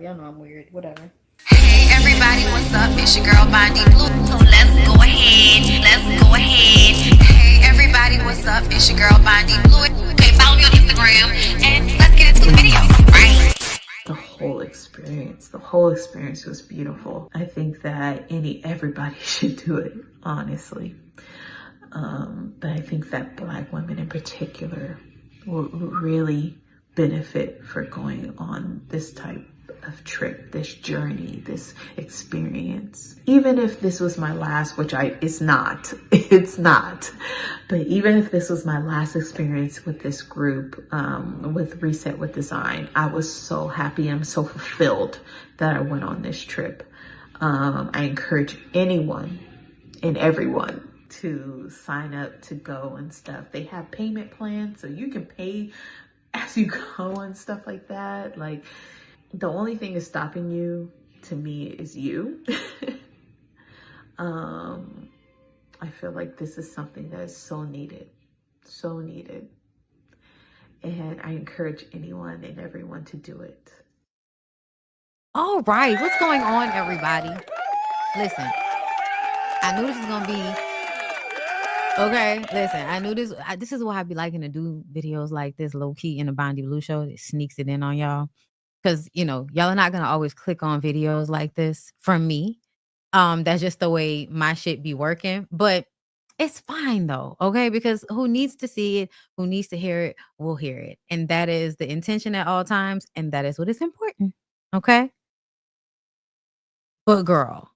Y'all know I'm weird. Whatever. Hey everybody, what's up? It's your girl BondyBlue. So let's go ahead. Let's go ahead. Hey everybody, what's up? It's your girl BondyBlue. Okay, follow me on Instagram and let's get into the video. Right. The whole experience was beautiful. I think that everybody should do it, honestly. But I think that Black women in particular will really benefit for going on this type of trip, this journey, this experience. Even if this was my last, which it's not, but even if this was my last experience with this group, with Reset with Design, I was so happy. I'm so fulfilled that I went on this trip. I encourage anyone and everyone to sign up to go and stuff. They have payment plans, so you can pay as you go and stuff like that. Like, the only thing is stopping you, to me, is you. I feel like this is something that is so needed, and I encourage anyone and everyone to do it. All right, what's going on, everybody? Listen, I knew this was gonna be okay. Listen, I knew this. This is why I be liking to do videos like this, low key in the BondyBlue show. It sneaks it in on y'all, because y'all are not gonna always click on videos like this from me. That's just the way my shit be working. But it's fine though, okay? Because who needs to see it, who needs to hear it, will hear it, and that is the intention at all times, and that is what is important, okay? But girl,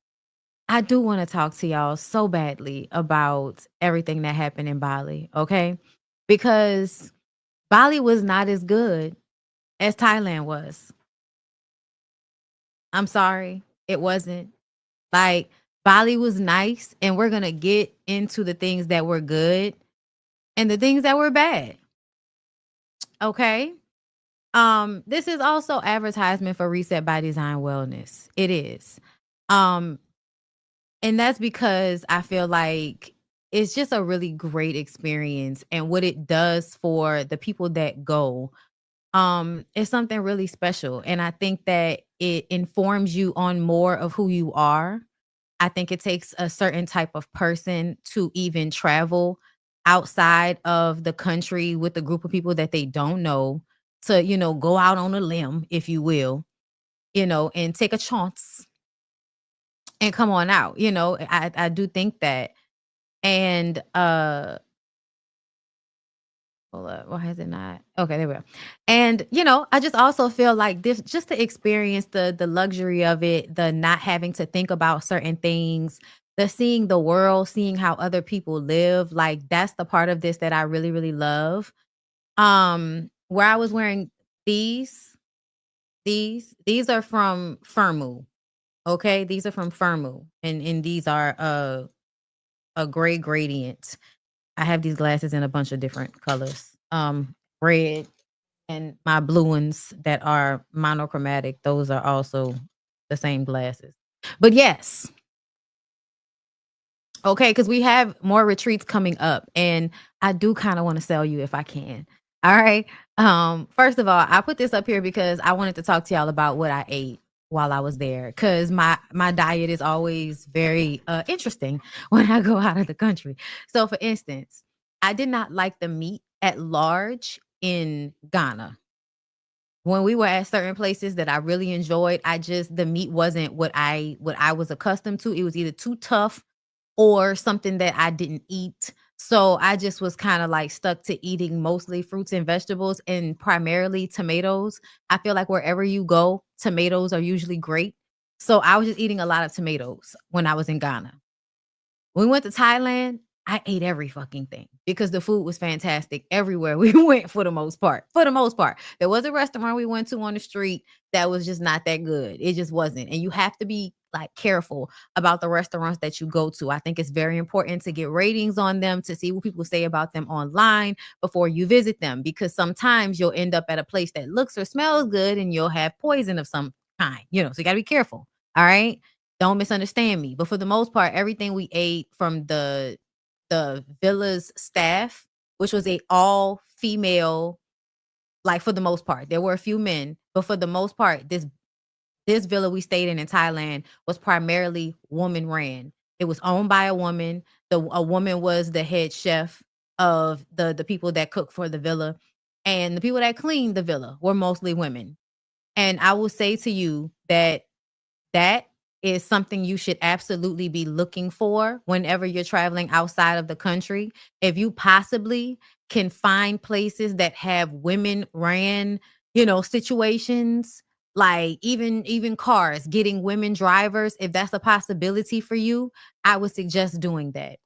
I do want to talk to y'all so badly about everything that happened in Bali, okay? Because Bali was not as good as Thailand was. I'm sorry, it wasn't. Like, Bali was nice, and we're going to get into the things that were good and the things that were bad. Okay? This is also advertisement for Reset by Design Wellness. It is. And that's because I feel like it's just a really great experience, and what it does for the people that go is something really special. And I think that it informs you on more of who you are. I think it takes a certain type of person to even travel outside of the country with a group of people that they don't know to, go out on a limb, if you will, and take a chance and come on out. I do think that. And hold up, why is it not? Okay, there we go. And I just also feel like this, just to experience the luxury of it, the not having to think about certain things, the seeing the world, seeing how other people live, like that's the part of this that I really, really love. Where I was wearing these are from Firmu. Okay, these are from Firmu, and these are a gray gradient. I have these glasses in a bunch of different colors. Red, and my blue ones that are monochromatic, those are also the same glasses. But yes. Okay, because we have more retreats coming up, and I do kind of want to sell you if I can. All right. First of all, I put this up here because I wanted to talk to y'all about what I ate while I was there, because my diet is always very interesting when I go out of the country. So for instance, I did not like the meat at large in Ghana. When we were at certain places that I really enjoyed, the meat wasn't what I was accustomed to. It was either too tough or something that I didn't eat. So I just was kind of like stuck to eating mostly fruits and vegetables, and primarily tomatoes. I feel like wherever you go, tomatoes are usually great. So I was just eating a lot of tomatoes when I was in Ghana. When we went to Thailand, I ate every fucking thing because the food was fantastic everywhere we went for the most part. There was a restaurant we went to on the street that was just not that good. It just wasn't. And you have to be like careful about the restaurants that you go to. I think it's very important to get ratings on them, to see what people say about them online before you visit them, because sometimes you'll end up at a place that looks or smells good and you'll have poison of some kind, so you got to be careful. All right. Don't misunderstand me. But for the most part, everything we ate from the villa's staff, which was a all female, like for the most part, there were a few men, but for the most part, this This villa we stayed in Thailand was primarily woman ran. It was owned by a woman. A woman was the head chef of the people that cook for the villa, and the people that cleaned the villa were mostly women. And I will say to you that that is something you should absolutely be looking for whenever you're traveling outside of the country. If you possibly can find places that have women ran, situations, like even cars getting women drivers, if that's a possibility for you, I would suggest doing that.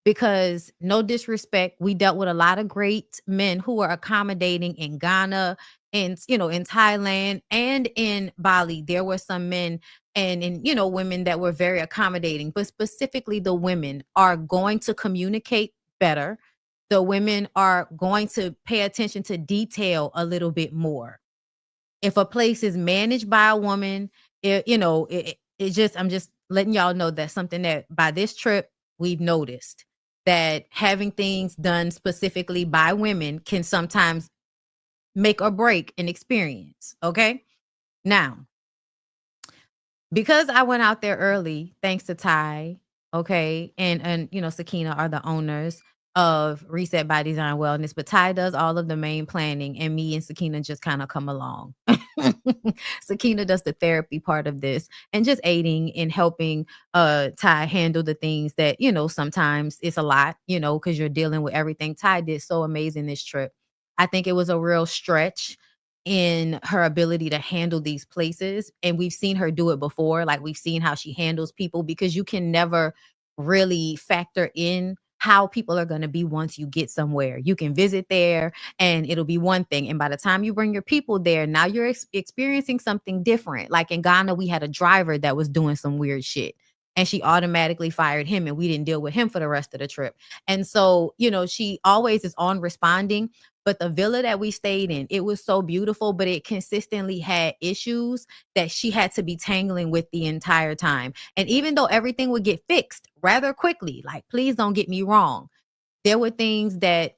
Because no disrespect, we dealt with a lot of great men who are accommodating in Ghana and in Thailand and in Bali. There were some men and women that were very accommodating, but specifically the women are going to communicate better. The women are going to pay attention to detail a little bit more. If a place is managed by a woman, I'm just letting y'all know that's something that by this trip we've noticed, that having things done specifically by women can sometimes make or break an experience. Okay. Now, because I went out there early, thanks to Ty, okay, and Sakina are the owners of Reset by Design Wellness, but Ty does all of the main planning, and me and Sakina just kind of come along. Sakina does the therapy part of this and just aiding in helping Ty handle the things that sometimes it's a lot, because you're dealing with everything. Ty did so amazing this trip. I think it was a real stretch in her ability to handle these places. And we've seen her do it before. Like, we've seen how she handles people, because you can never really factor in how people are going to be once you get somewhere. You can visit there and it'll be one thing. And by the time you bring your people there, now you're experiencing something different. Like in Ghana, we had a driver that was doing some weird shit, and she automatically fired him, and we didn't deal with him for the rest of the trip. And so, she always is on responding. But the villa that we stayed in, it was so beautiful, but it consistently had issues that she had to be tangling with the entire time. And even though everything would get fixed rather quickly, like, please don't get me wrong, there were things that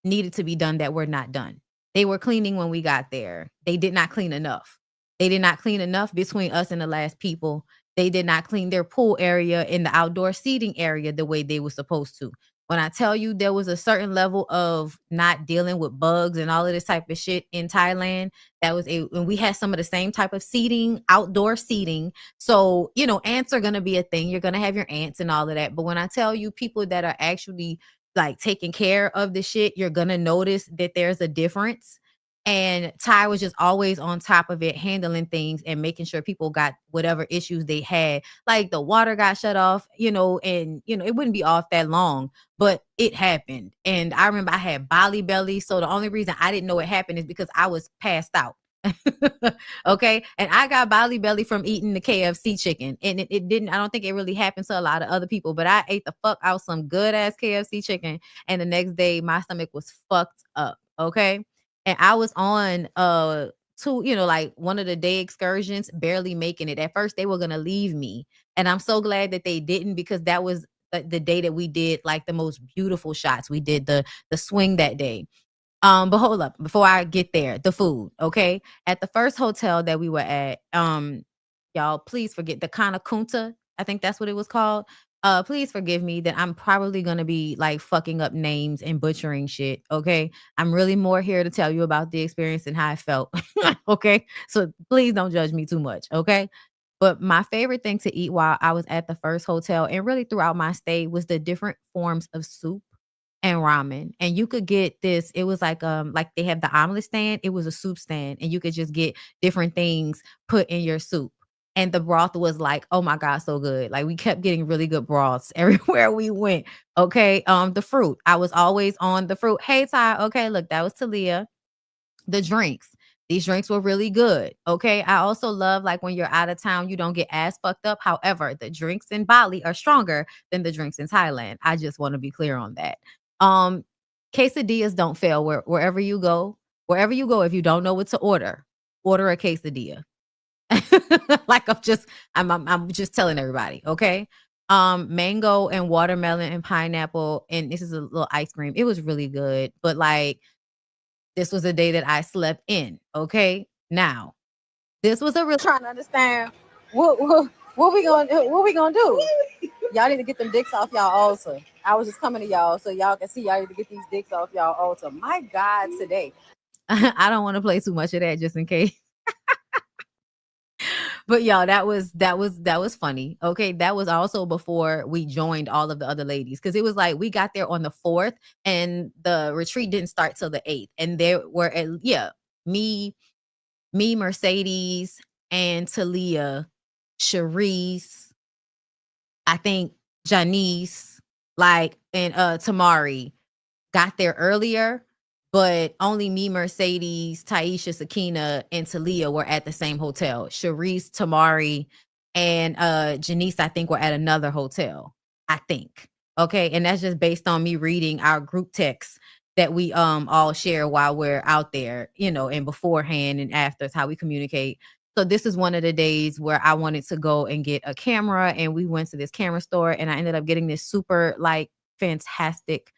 needed to be done that were not done. They were cleaning when we got there. They did not clean enough. They did not clean enough between us and the last people. They did not clean their pool area and the outdoor seating area the way they were supposed to. When I tell you there was a certain level of not dealing with bugs and all of this type of shit in Thailand, and we had some of the same type of seating, outdoor seating. So, ants are going to be a thing. You're going to have your ants and all of that. But when I tell you people that are actually like taking care of the shit, you're going to notice that there's a difference. And Ty was just always on top of it, handling things and making sure people got whatever issues they had. Like the water got shut off, and it wouldn't be off that long, but it happened. And I remember I had Bali belly. So the only reason I didn't know it happened is because I was passed out. Okay. And I got Bali belly from eating the KFC chicken. And it didn't, I don't think it really happened to a lot of other people, but I ate the fuck out some good ass KFC chicken. And the next day my stomach was fucked up. Okay. And I was on like one of the day excursions, barely making it. At first they were gonna leave me. And I'm so glad that they didn't, because that was the day that we did like the most beautiful shots. We did the swing that day. But hold up, before I get there, the food, okay? At the first hotel that we were at, y'all, please forget the Kana Kunta. I think that's what it was called. Please forgive me that I'm probably gonna be like fucking up names and butchering shit. Okay. I'm really more here to tell you about the experience and how I felt. Okay. So please don't judge me too much. Okay. But my favorite thing to eat while I was at the first hotel and really throughout my stay was the different forms of soup and ramen. And you could get this, it was like they have the omelet stand, it was a soup stand, and you could just get different things put in your soup. And the broth was like, oh my God, so good. Like, we kept getting really good broths everywhere we went. Okay. The fruit. I was always on the fruit. Hey Ty, okay, look, that was Talia. The drinks. These drinks were really good. Okay. I also love, like, when you're out of town, you don't get as fucked up. However, the drinks in Bali are stronger than the drinks in Thailand. I just want to be clear on that. Quesadillas don't fail wherever you go. Wherever you go, if you don't know what to order a quesadilla. Like, I'm just telling everybody, okay? Mango and watermelon and pineapple, and this is a little ice cream. It was really good, but like, this was a day that I slept in, okay? Now, This was a real trying to understand what we gonna do. What we gonna do? Y'all need to get them dicks off y'all altar. I was just coming to y'all so y'all can see y'all need to get these dicks off y'all altar. My God, today. I don't want to play too much of that just in case. But y'all, that was funny. Okay, that was also before we joined all of the other ladies, because it was like we got there on the 4th and the retreat didn't start till the 8th, and there were me, Mercedes, and Talia, Sharice, I think Janice, like, and Tamari got there earlier, but only me, Mercedes, Taisha, Sakina, and Talia were at the same hotel. Sharice, Tamari, and Janice, I think, were at another hotel. I think. Okay. And that's just based on me reading our group text that we all share while we're out there, and beforehand and after, is how we communicate. So this is one of the days where I wanted to go and get a camera, and we went to this camera store, and I ended up getting this super like fantastic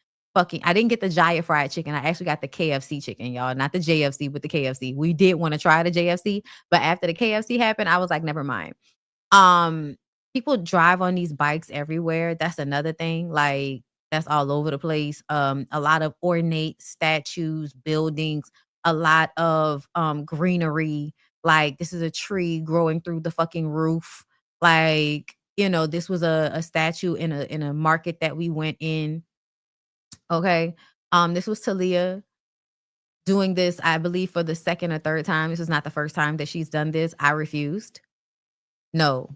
I didn't get the Jaya fried chicken. I actually got the KFC chicken, y'all. Not the JFC, but the KFC. We did want to try the JFC, but after the KFC happened, I was like, never mind. People drive on these bikes everywhere. That's another thing. Like, that's all over the place. A lot of ornate statues, buildings, a lot of greenery. Like, this is a tree growing through the fucking roof. Like, this was a statue in a market that we went in. Okay. This was Talia doing this, I believe, for the second or third time. This is not the first time that she's done this. I refused. No,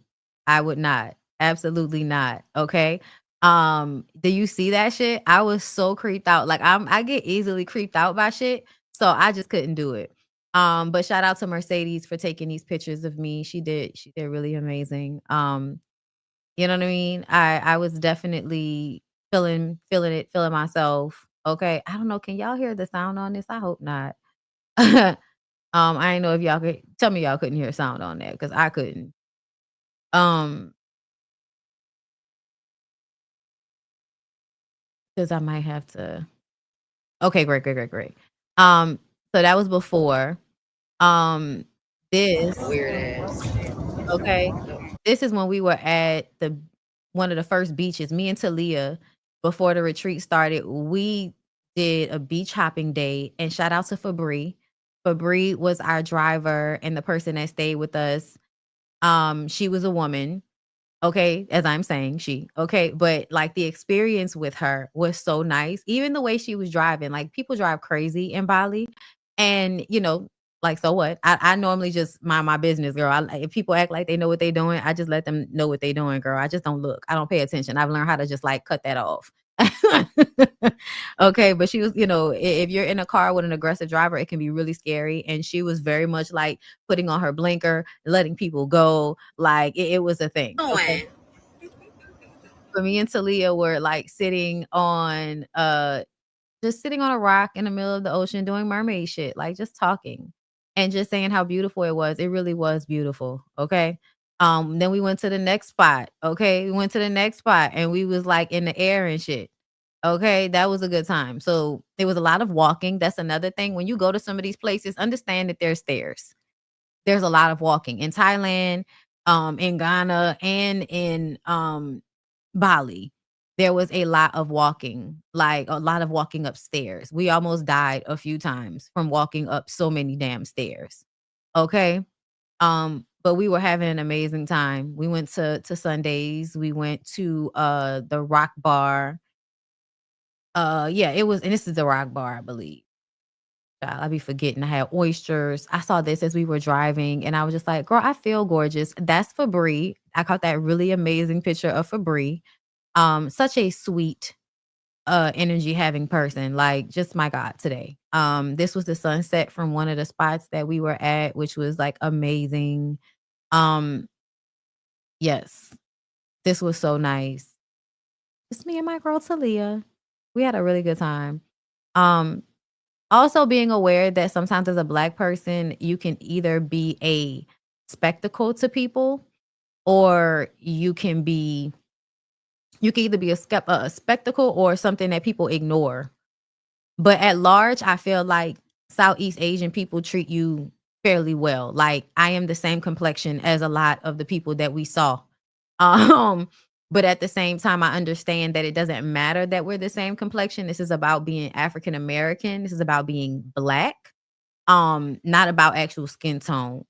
I would not. Absolutely not. Okay. Do you see that shit? I was so creeped out. Like, I get easily creeped out by shit. So I just couldn't do it. But shout out to Mercedes for taking these pictures of me. She did really amazing. You know what I mean? I was definitely feeling myself. Okay. I don't know. Can y'all hear the sound on this? I hope not. I didn't know if y'all could tell me y'all couldn't hear sound on that, because I couldn't. Because I might have to. Okay, great. So that was before. This weird ass. Okay. This is when we were at one of the first beaches. Me and Talia, before the retreat started, we did a beach hopping day, and shout out to Fabri. Fabri was our driver and the person that stayed with us. She was a woman. Okay, as I'm saying, okay, but like the experience with her was so nice. Even the way she was driving, like people drive crazy in Bali, and like, so what? I normally just mind my business, girl. If people act like they know what they're doing, I just let them know what they're doing, girl. I just don't look. I don't pay attention. I've learned how to just like cut that off. Okay, but she was, if you're in a car with an aggressive driver, it can be really scary. And she was very much like putting on her blinker, letting people go. Like it was a thing. Okay. But me and Talia were like sitting on just sitting on a rock in the middle of the ocean doing mermaid shit, like just talking and just saying how beautiful it was. It really was beautiful. Okay. Then we went to the next spot. Okay. We went to the next spot and we was like in the air and shit. Okay. That was a good time. So there was a lot of walking. That's another thing. When you go to some of these places, understand that there's stairs. There's a lot of walking in Thailand, in Ghana, and in Bali. There was a lot of walking, like a lot of walking upstairs. We almost died a few times from walking up so many damn stairs. Okay. But we were having an amazing time. We went to Sundays. We went to the Rock Bar. Yeah, it was, and this is the Rock Bar, I believe. I'll be forgetting. I had oysters. I saw this as we were driving, and I was just like, girl, I feel gorgeous. That's Fabri. I caught that really amazing picture of Fabri. Such a sweet energy having person. Like, just my God, today. This was the sunset from one of the spots that we were at, which was like amazing. Yes, this was so nice. Just me and my girl Talia. We had a really good time. Also being aware that sometimes as a Black person, you can either be a spectacle to people, or you can either be a spectacle or something that people ignore. But at large, I feel like Southeast Asian people treat you fairly well. Like, I am the same complexion as a lot of the people that we saw. Um, but at the same time, I understand that it doesn't matter that we're the same complexion. This is about being African American. This is about being Black, not about actual skin tone.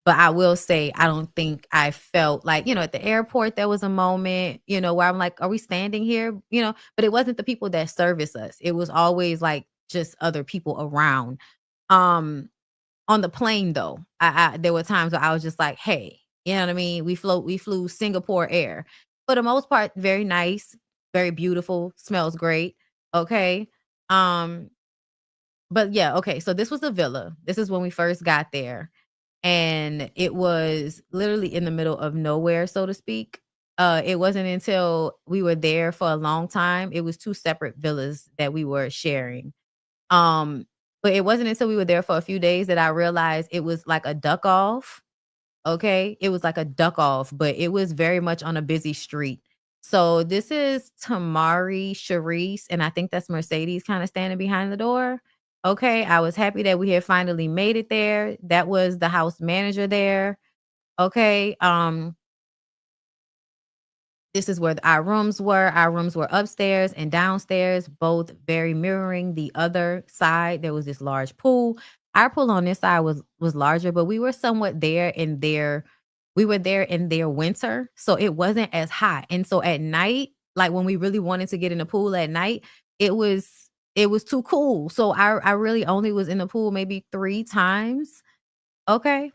But I will say, I don't think I felt like, at the airport, there was a moment, where I'm like, are we standing here? But it wasn't the people that service us. It was always like just other people around. Um, on the plane though, I there were times where I was just like, hey, you know what I mean? We flew Singapore Air. For the most part, very nice, very beautiful, smells great. Okay. Um, but yeah, okay. So this was a villa. This is when we first got there. And it was literally in the middle of nowhere, so to speak. It wasn't until we were there for a long time. It was two separate villas that we were sharing. Um, but it wasn't until we were there for a few days that I realized it was like a duck off. Okay. It was like a duck off, but it was very much on a busy street. So this is Tamari Sharice, and I think that's Mercedes kind of standing behind the door. Okay. I was happy that we had finally made it there. That was the house manager there. Okay. This is where our rooms were. Our rooms were upstairs and downstairs, both very mirroring the other side. There was this large pool. Our pool on this side was larger, but we were somewhat there in their we were there in their winter, so it wasn't as hot. And so at night, like when we really wanted to get in the pool at night, it was too cool. So I really only was in the pool maybe 3 times. Okay.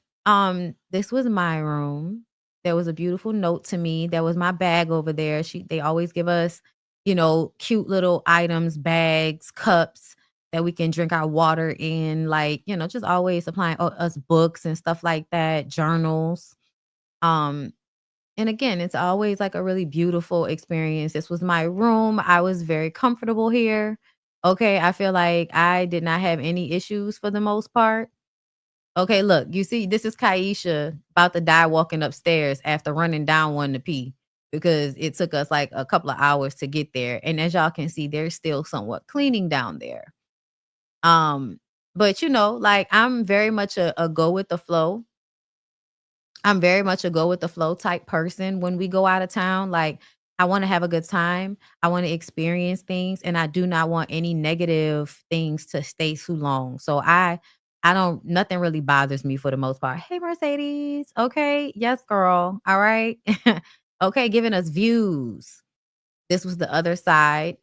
This was my room. There was a beautiful note to me. There was my bag over there. They always give us, cute little items, bags, cups that we can drink our water in, like, just always supplying us books and stuff like that, journals. Um, and again, it's always like a really beautiful experience. This was my room. I was very comfortable here. Okay. I feel like I did not have any issues for the most part. Okay, look, you see, this is Kaisha about to die walking upstairs after running down one to pee because it took us like a couple of hours to get there. And as y'all can see, there's still somewhat cleaning down there. Um, but like I'm very much a go with the flow. I'm very much a go with the flow type person when we go out of town. Like, I want to have a good time. I want to experience things, and I do not want any negative things to stay too long. So I don't nothing really bothers me for the most part. Hey Mercedes. Okay. Yes, girl. All right. Okay, giving us views. This was the other side.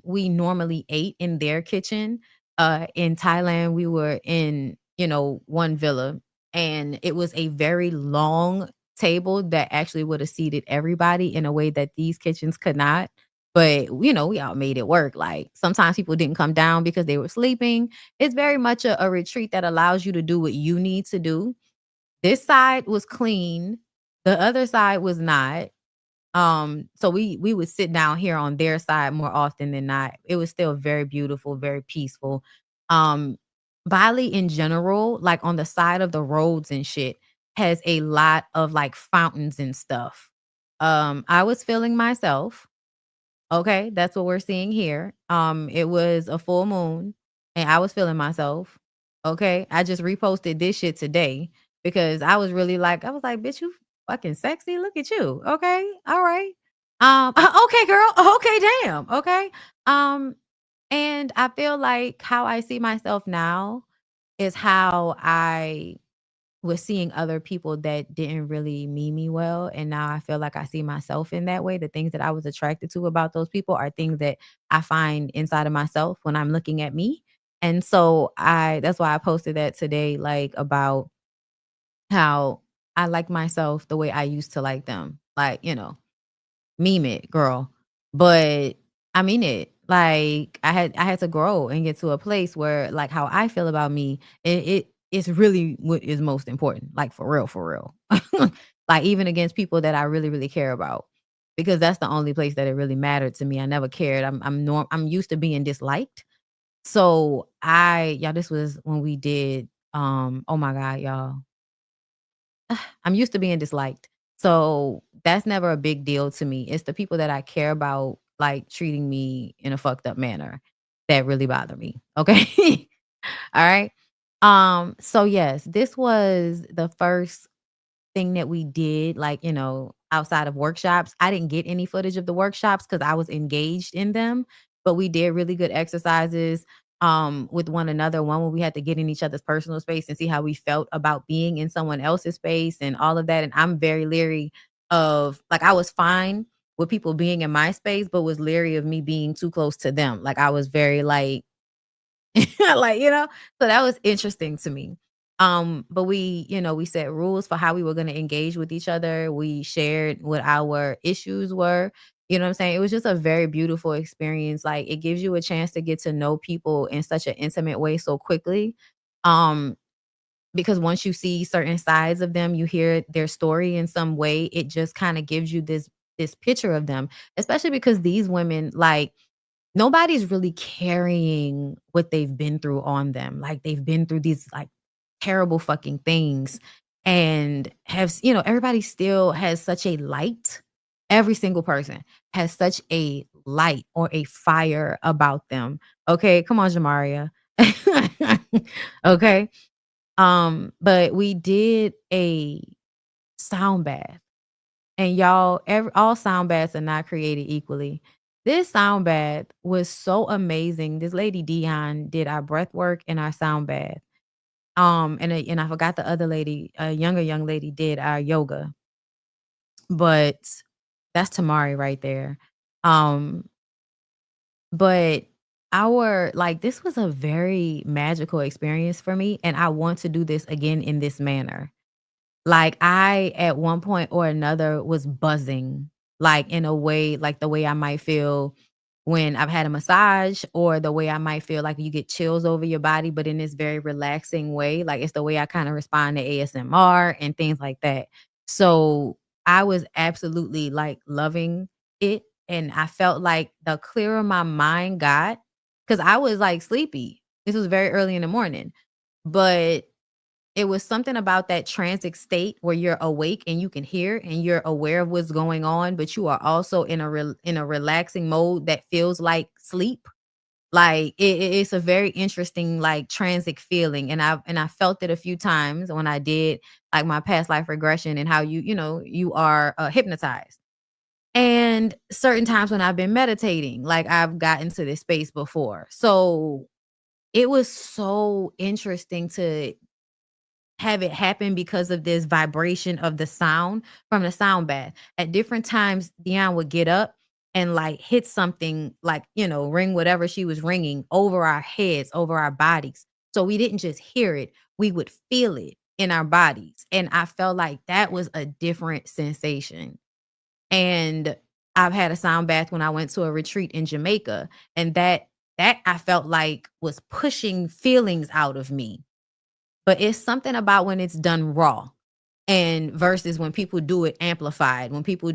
We normally ate in their kitchen. In Thailand, we were in, one villa, and it was a very long table that actually would have seated everybody in a way that these kitchens could not. But, we all made it work. Like sometimes people didn't come down because they were sleeping. It's very much a retreat that allows you to do what you need to do. This side was clean. The other side was not. So we would sit down here on their side more often than not. It was still very beautiful, very peaceful. Um, Bali in general, like on the side of the roads and shit, has a lot of like fountains and stuff. I was feeling myself. Okay, that's what we're seeing here. It was a full moon and I was feeling myself. Okay. I just reposted this shit today because I was like, bitch, you fucking sexy. Look at you. Okay. All right. Okay, girl. Okay, damn. Okay. Um, and I feel like how I see myself now is how I was seeing other people that didn't really mean me well, and now I feel like I see myself in that way. The things that I was attracted to about those people are things that I find inside of myself when I'm looking at me. And so I that's why I posted that today, like about how I like myself the way I used to like them. Like, meme it, girl. But I mean it. Like I had to grow and get to a place where like how I feel about me, it's really what is most important. Like for real, for real. Like even against people that I really, really care about. Because that's the only place that it really mattered to me. I never cared. I'm used to being disliked. So y'all, this was when we did oh my God, y'all. I'm used to being disliked. So that's never a big deal to me. It's the people that I care about, like treating me in a fucked up manner that really bother me. Okay. All right. So yes, this was the first thing that we did, like, outside of workshops. I didn't get any footage of the workshops because I was engaged in them, but we did really good exercises with one another. One where we had to get in each other's personal space and see how we felt about being in someone else's space and all of that. And I'm very leery of, like, I was fine with people being in my space, but was leery of me being too close to them. Like I was very like like, so that was interesting to me. But we set rules for how we were going to engage with each other. We shared what our issues were. You know what I'm saying? It was just a very beautiful experience. Like it gives you a chance to get to know people in such an intimate way so quickly. Um, because once you see certain sides of them, you hear their story in some way, it just kind of gives you this picture of them, especially because these women, like, nobody's really carrying what they've been through on them. Like they've been through these like terrible fucking things and everybody still has such a light. Every single person has such a light or a fire about them. Okay, come on, Jamaria. Okay. But we did a sound bath. And y'all, all sound baths are not created equally. This sound bath was so amazing. This lady Dion did our breath work and our sound bath. And I forgot the other lady, a younger young lady, did our yoga. But that's Tamari right there. Um, but this was a very magical experience for me, and I want to do this again in this manner. Like, I, at one point or another, was buzzing, like, in a way like the way I might feel when I've had a massage, or the way I might feel like you get chills over your body, but in this very relaxing way. Like, it's the way I kinda respond to ASMR and things like that. So, I was absolutely, like, loving it, and I felt like the clearer my mind got, because I was, like, sleepy. This was very early in the morning, but it was something about that transit state where you're awake and you can hear and you're aware of what's going on, but you are also in a relaxing mode that feels like sleep. Like it's a very interesting like transit feeling, and I felt it a few times when I did like my past life regression and how you are hypnotized. And certain times when I've been meditating, like I've gotten to this space before. So it was so interesting to have it happen because of this vibration of the sound from the sound bath. At different times, Dion would get up and like hit something, like, ring whatever she was ringing over our heads, over our bodies. So we didn't just hear it, we would feel it in our bodies. And I felt like that was a different sensation. And I've had a sound bath when I went to a retreat in Jamaica, and that I felt like was pushing feelings out of me, but it's something about when it's done raw and versus when people do it amplified, when people,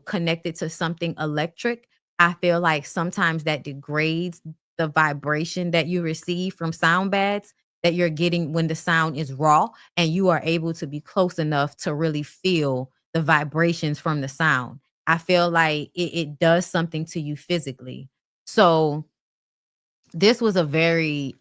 connect it to something electric. I feel like sometimes that degrades the vibration that you receive from sound baths that you're getting when the sound is raw and you are able to be close enough to really feel the vibrations from the sound. I feel like it does something to you physically. So this was a very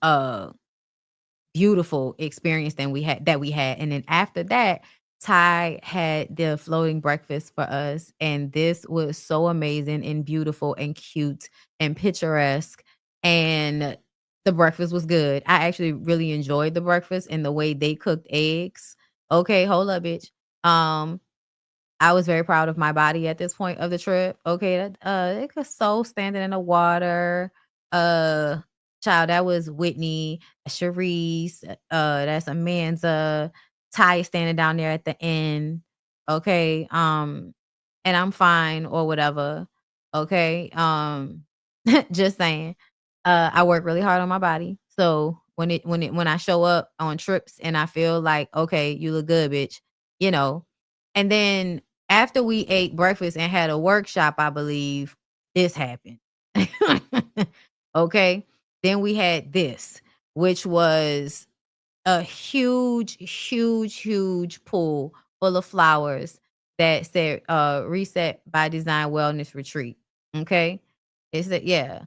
beautiful experience that we had. And then after that, Ty had the floating breakfast for us. And this was so amazing and beautiful and cute and picturesque. And the breakfast was good. I actually really enjoyed the breakfast and the way they cooked eggs. Okay, hold up, bitch. Um, I was very proud of my body at this point of the trip. Okay, that it was so standing in the water. Uh Child, that was Whitney, Sharice, that's Amanda, Ty is standing down there at the end. Okay. And I'm fine or whatever. Okay. Just saying. I work really hard on my body. So when I show up on trips and I feel like, okay, you look good, bitch, you know. And then after we ate breakfast and had a workshop, I believe this happened. Okay. Then we had this, which was a huge, huge, huge pool full of flowers that said Reset by Design Wellness Retreat. Okay. It's a, yeah,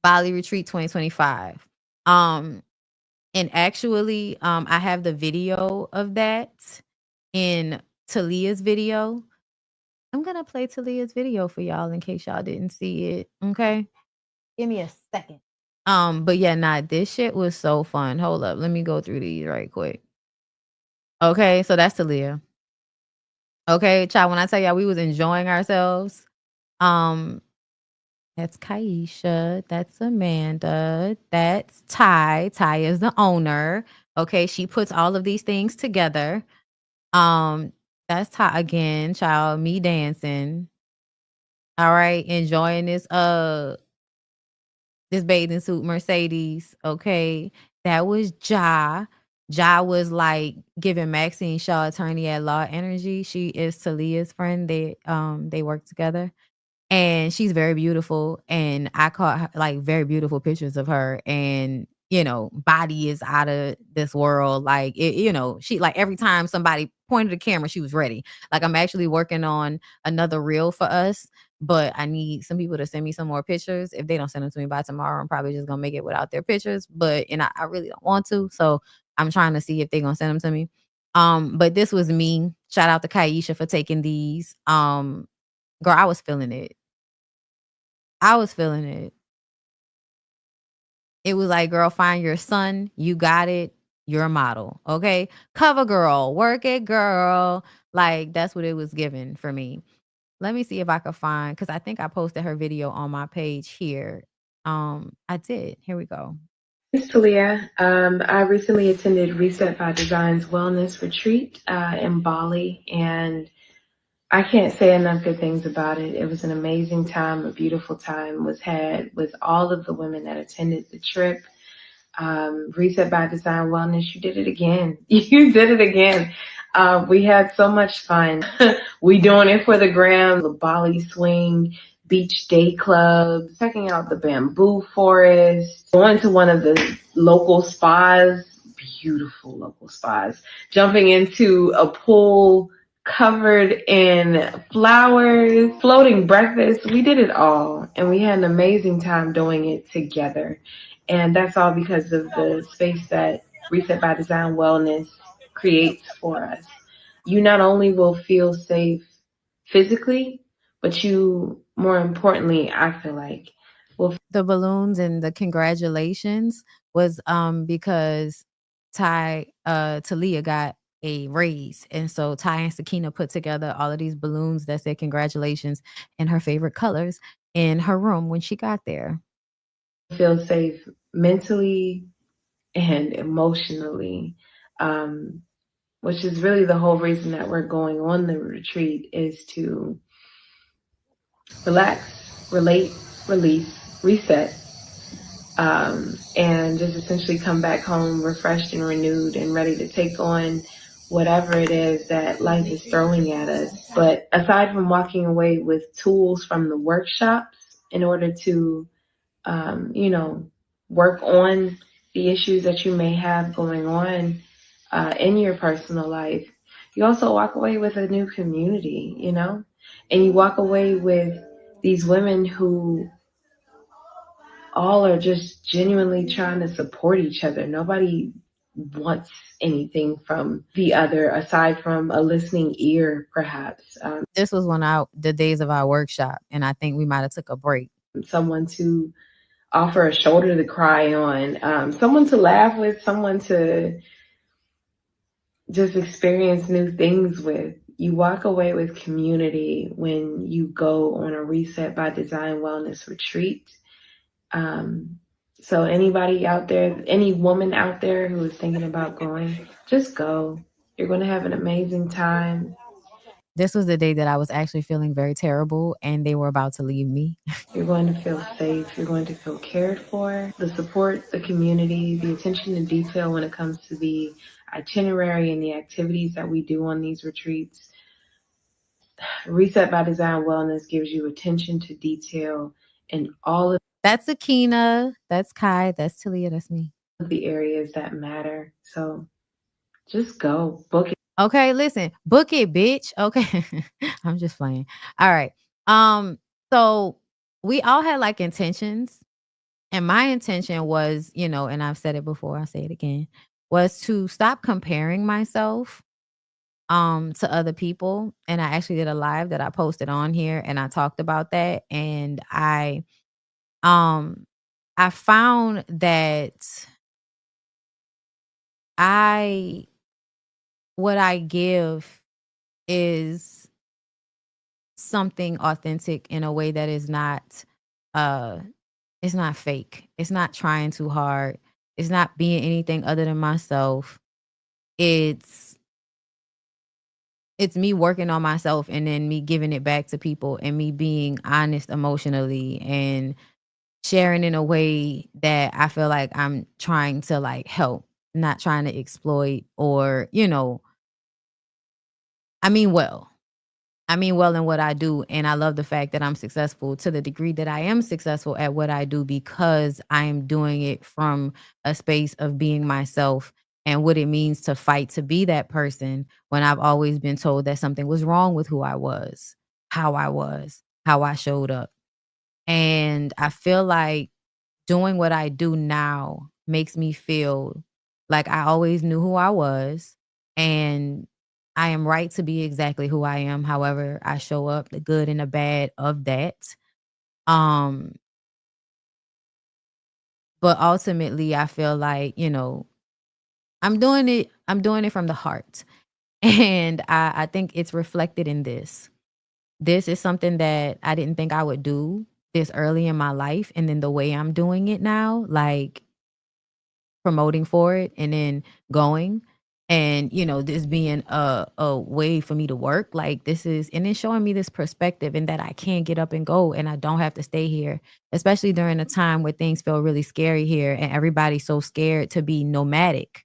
Bali Retreat 2025. Um, And actually, I have the video of that in Talia's video. I'm gonna play Talia's video for y'all in case y'all didn't see it. Okay. Give me a second. But yeah, nah, this shit was so fun. Hold up. Let me go through these right quick. Okay, so that's Talia. Okay, child, when I tell y'all we was enjoying ourselves, um, that's Kaisha, that's Amanda, that's Ty. Ty is the owner. Okay, she puts all of these things together. Um, that's Ty again, child, me dancing. All right, enjoying this bathing suit Mercedes. Okay, that was Ja. Ja was like giving Maxine Shaw, attorney at law, energy. She is Talia's friend. They work together. And she's very beautiful, and I caught her, like, very beautiful pictures of her, and, body is out of this world, like, she like, every time somebody pointed a camera, she was ready. Like, I'm actually working on another reel for us, but I need some people to send me some more pictures. If they don't send them to me by tomorrow, I'm probably just gonna make it without their pictures, and I really don't want to, so I'm trying to see if they're gonna send them to me. But this was me. Shout out to Kaisha for taking these. Girl, I was feeling it. I was feeling it. It was like, girl, find your son. You got it. You're a model. Okay. Cover girl. Work it, girl. Like, that's what it was given for me. Let me see if I could find, because I think I posted her video on my page here. I did. Here we go. It's Talia. I recently attended Reset by Design's wellness retreat in Bali, and I can't say enough good things about it. It was an amazing time, a beautiful time was had with all of the women that attended the trip. Reset by Design Wellness, you did it again. You did it again. We had so much fun. We doing it for the gram, the Bali swing, beach day clubs, checking out the bamboo forest, going to one of the local spas, beautiful local spas, jumping into a pool covered in flowers, floating breakfast. We did it all, and we had an amazing time doing it together. And that's all because of the space that Reset by Design Wellness creates for us. You not only will feel safe physically, but you, more importantly, I feel like, will. The balloons and the congratulations was because Talia got a raise. And so Ty and Sakina put together all of these balloons that said congratulations in her favorite colors in her room when she got there. Feel safe mentally and emotionally, which is really the whole reason that we're going on the retreat, is to relax, relate, release, reset, and just essentially come back home refreshed and renewed and ready to take on whatever it is that life is throwing at us. But aside from walking away with tools from the workshops in order to, work on the issues that you may have going on in your personal life, you also walk away with a new community, and you walk away with these women who all are just genuinely trying to support each other. Nobody wants anything from the other aside from a listening ear, perhaps. This was the days of our workshop, and I think we might have took a break. Someone to offer a shoulder to cry on, someone to laugh with, someone to just experience new things with. You walk away with community when you go on a Reset by Design Wellness retreat. So anybody out there, any woman out there who is thinking about going, just go. You're going to have an amazing time. This was the day that I was actually feeling very terrible, and they were about to leave me. You're going to feel safe. You're going to feel cared for. The support, the community, the attention to detail when it comes to the itinerary and the activities that we do on these retreats. Reset by Design Wellness gives you attention to detail in all of. That's Akina. That's Kai. That's Talia. That's me. The areas that matter. So just go. Book it. Okay, listen. Book it, bitch. Okay. I'm just playing. All right. So we all had like intentions, And my intention was, and I've said it before, I'll say it again, was to stop comparing myself to other people. And I actually did a live that I posted on here and I talked about that. And um I found that I what I give is something authentic in a way that is not uh it's not fake. It's not trying too hard. It's not being anything other than myself. It's it's me working on myself and then me giving it back to people and me being honest emotionally and sharing in a way that I feel like I'm trying to like help, not trying to exploit or, I mean well. I mean well in what I do. And I love the fact that I'm successful to the degree that I am successful at what I do because I am doing it from a space of being myself and what it means to fight to be that person when I've always been told that something was wrong with who I was, how I showed up. And I feel like doing what I do now makes me feel like I always knew who I was and I am right to be exactly who I am, however I show up, the good and the bad of that. Um, but ultimately I feel like, I'm doing it from the heart. And I think it's reflected in this. This is something that I didn't think I would do this early in my life. And then the way I'm doing it now, like promoting for it and then going and this being a way for me to work like this is and then showing me this perspective and that I can get up and go and I don't have to stay here, especially during a time where things feel really scary here and everybody's so scared to be nomadic.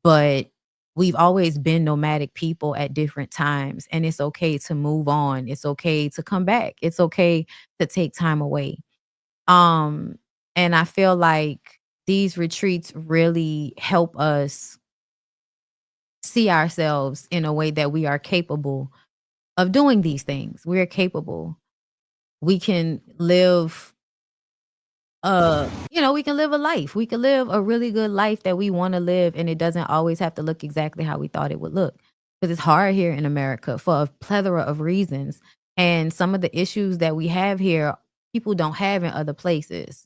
But we've always been nomadic people at different times and it's okay to move on, it's okay to come back, it's okay to take time away. um, and I feel like these retreats really help us see ourselves in a way that we are capable of doing these things. We are capable. We can live we can live a life. We can live a really good life that we want to live and it doesn't always have to look exactly how we thought it would look. Because it's hard here in America for a plethora of reasons. And some of the issues that we have here, people don't have in other places.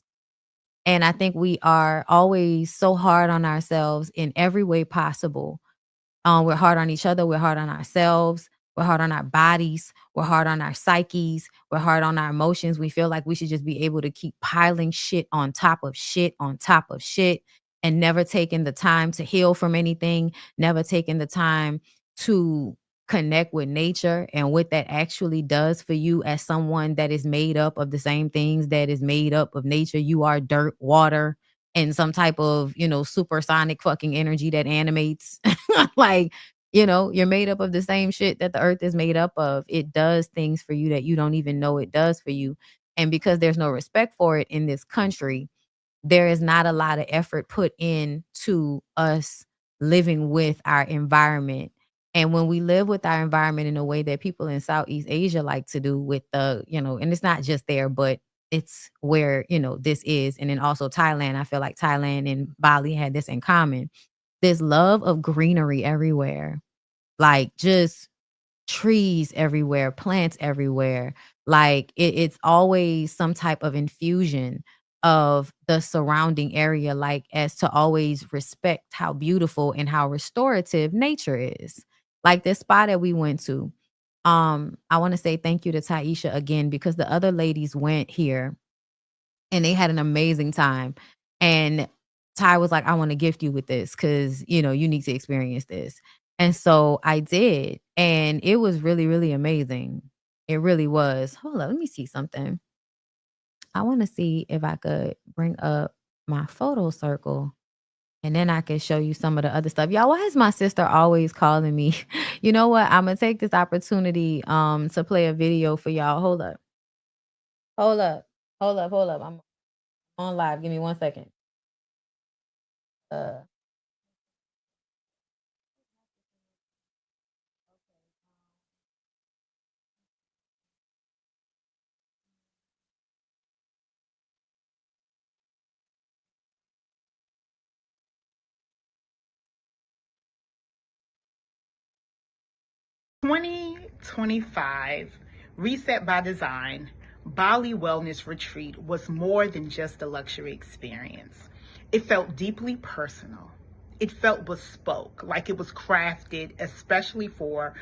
And I think we are always so hard on ourselves in every way possible. We're hard on each other. We're hard on ourselves. We're hard on our bodies. We're hard on our psyches. We're hard on our emotions. We feel like we should just be able to keep piling shit on top of shit on top of shit and never taking the time to heal from anything, never taking the time to connect with nature and what that actually does for you as someone that is made up of the same things that is made up of nature. You are dirt, water, and some type of, supersonic fucking energy that animates. Like, you're made up of the same shit that the earth is made up of. It does things for you that you don't even know it does for you. And because there's no respect for it in this country, there is not a lot of effort put into us living with our environment. And when we live with our environment in a way that people in Southeast Asia like to do with and it's not just there, but it's where, this is. And then also Thailand, I feel like Thailand and Bali had this in common. This love of greenery everywhere, like just trees everywhere, plants everywhere. Like it's always some type of infusion of the surrounding area, like as to always respect how beautiful and how restorative nature is. Like this spa that we went to. I want to say thank you to Taisha again because the other ladies went here and they had an amazing time. And Ty was like, I want to gift you with this because, you need to experience this. And so I did. And it was really, really amazing. It really was. Hold on, let me see something. I want to see if I could bring up my photo circle and then I can show you some of the other stuff. Y'all, why is my sister always calling me? You know what? I'm gonna take this opportunity to play a video for y'all. Hold up. Hold up. Hold up. I'm on live. Give me 1 second. Uh, 2025 Reset by Design Bali Wellness Retreat was more than just a luxury experience. It felt deeply personal. It felt bespoke, like it was crafted especially for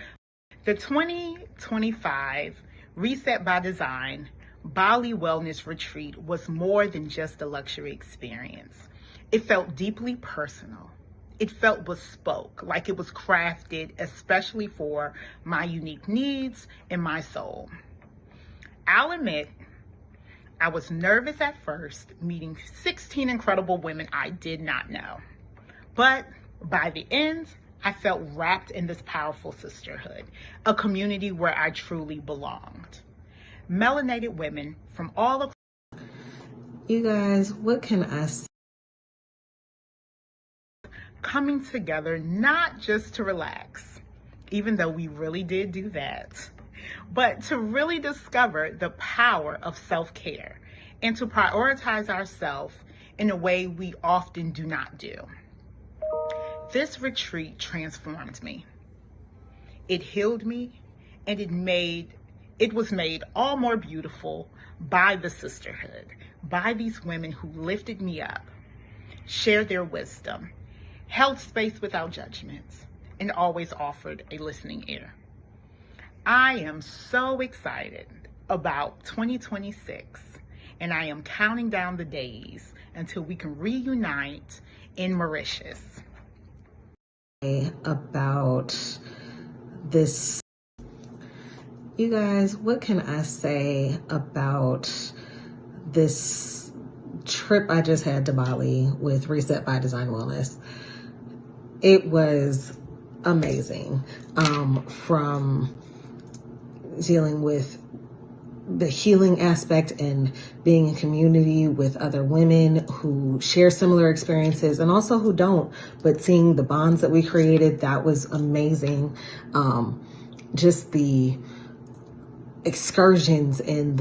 the 2025 Reset by Design Bali Wellness Retreat was more than just a luxury experience. It felt deeply personal. It felt bespoke, like it was crafted especially for my unique needs and my soul. I'll admit, I was nervous at first, meeting 16 incredible women I did not know. But by the end, I felt wrapped in this powerful sisterhood, a community where I truly belonged. Melanated women from all across. You guys, what can I say? Coming together not just to relax, even though we really did do that, but to really discover the power of self-care and to prioritize ourselves in a way we often do not do. This retreat transformed me. It healed me, and it was made all more beautiful by the sisterhood, by these women who lifted me up, shared their wisdom, held space without judgments, and always offered a listening ear. I am so excited about 2026, and I am counting down the days until we can reunite in Mauritius. About this, you guys, what can I say about this trip I just had to Bali with Reset by Design Wellness? It was amazing. From dealing with the healing aspect and being in community with other women who share similar experiences and also who don't, but seeing the bonds that we created, that was amazing. Just the excursions and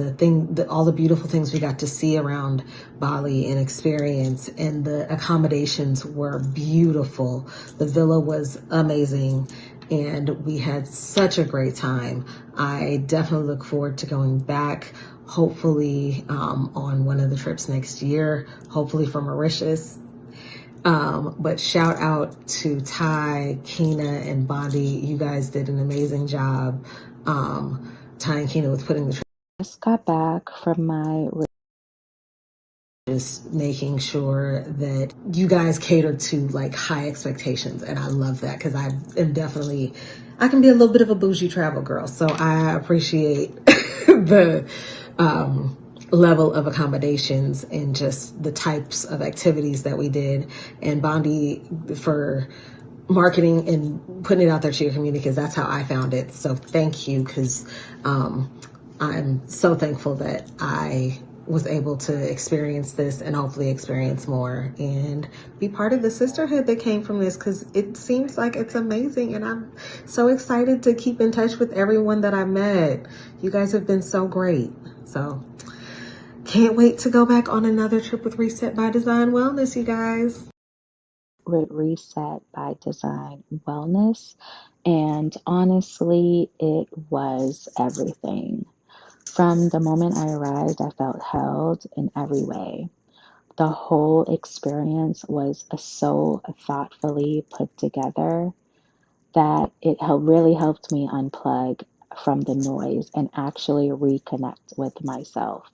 all the beautiful things we got to see around Bali and experience, and the accommodations were beautiful. The villa was amazing, and we had such a great time. I definitely look forward to going back, hopefully on one of the trips next year, hopefully from Mauritius. But shout out to Ty, Kina, and Bondi. You guys did an amazing job. Ty and Kina with putting the trip. Just got back from my Just making sure that you guys cater to like high expectations, and I love that because I can be a little bit of a bougie travel girl, so I appreciate the level of accommodations and just the types of activities that we did, and Bondi for marketing and putting it out there to your community, because that's how I found it. So thank you, because I'm so thankful that I was able to experience this and hopefully experience more and be part of the sisterhood that came from this, because it seems like it's amazing, and I'm so excited to keep in touch with everyone that I met. You guys have been so great. So can't wait to go back on another trip with Reset by Design Wellness, you guys. with Reset by Design Wellness, and honestly, it was everything. From the moment I arrived, I felt held in every way. The whole experience was so thoughtfully put together that really helped me unplug from the noise and actually reconnect with myself.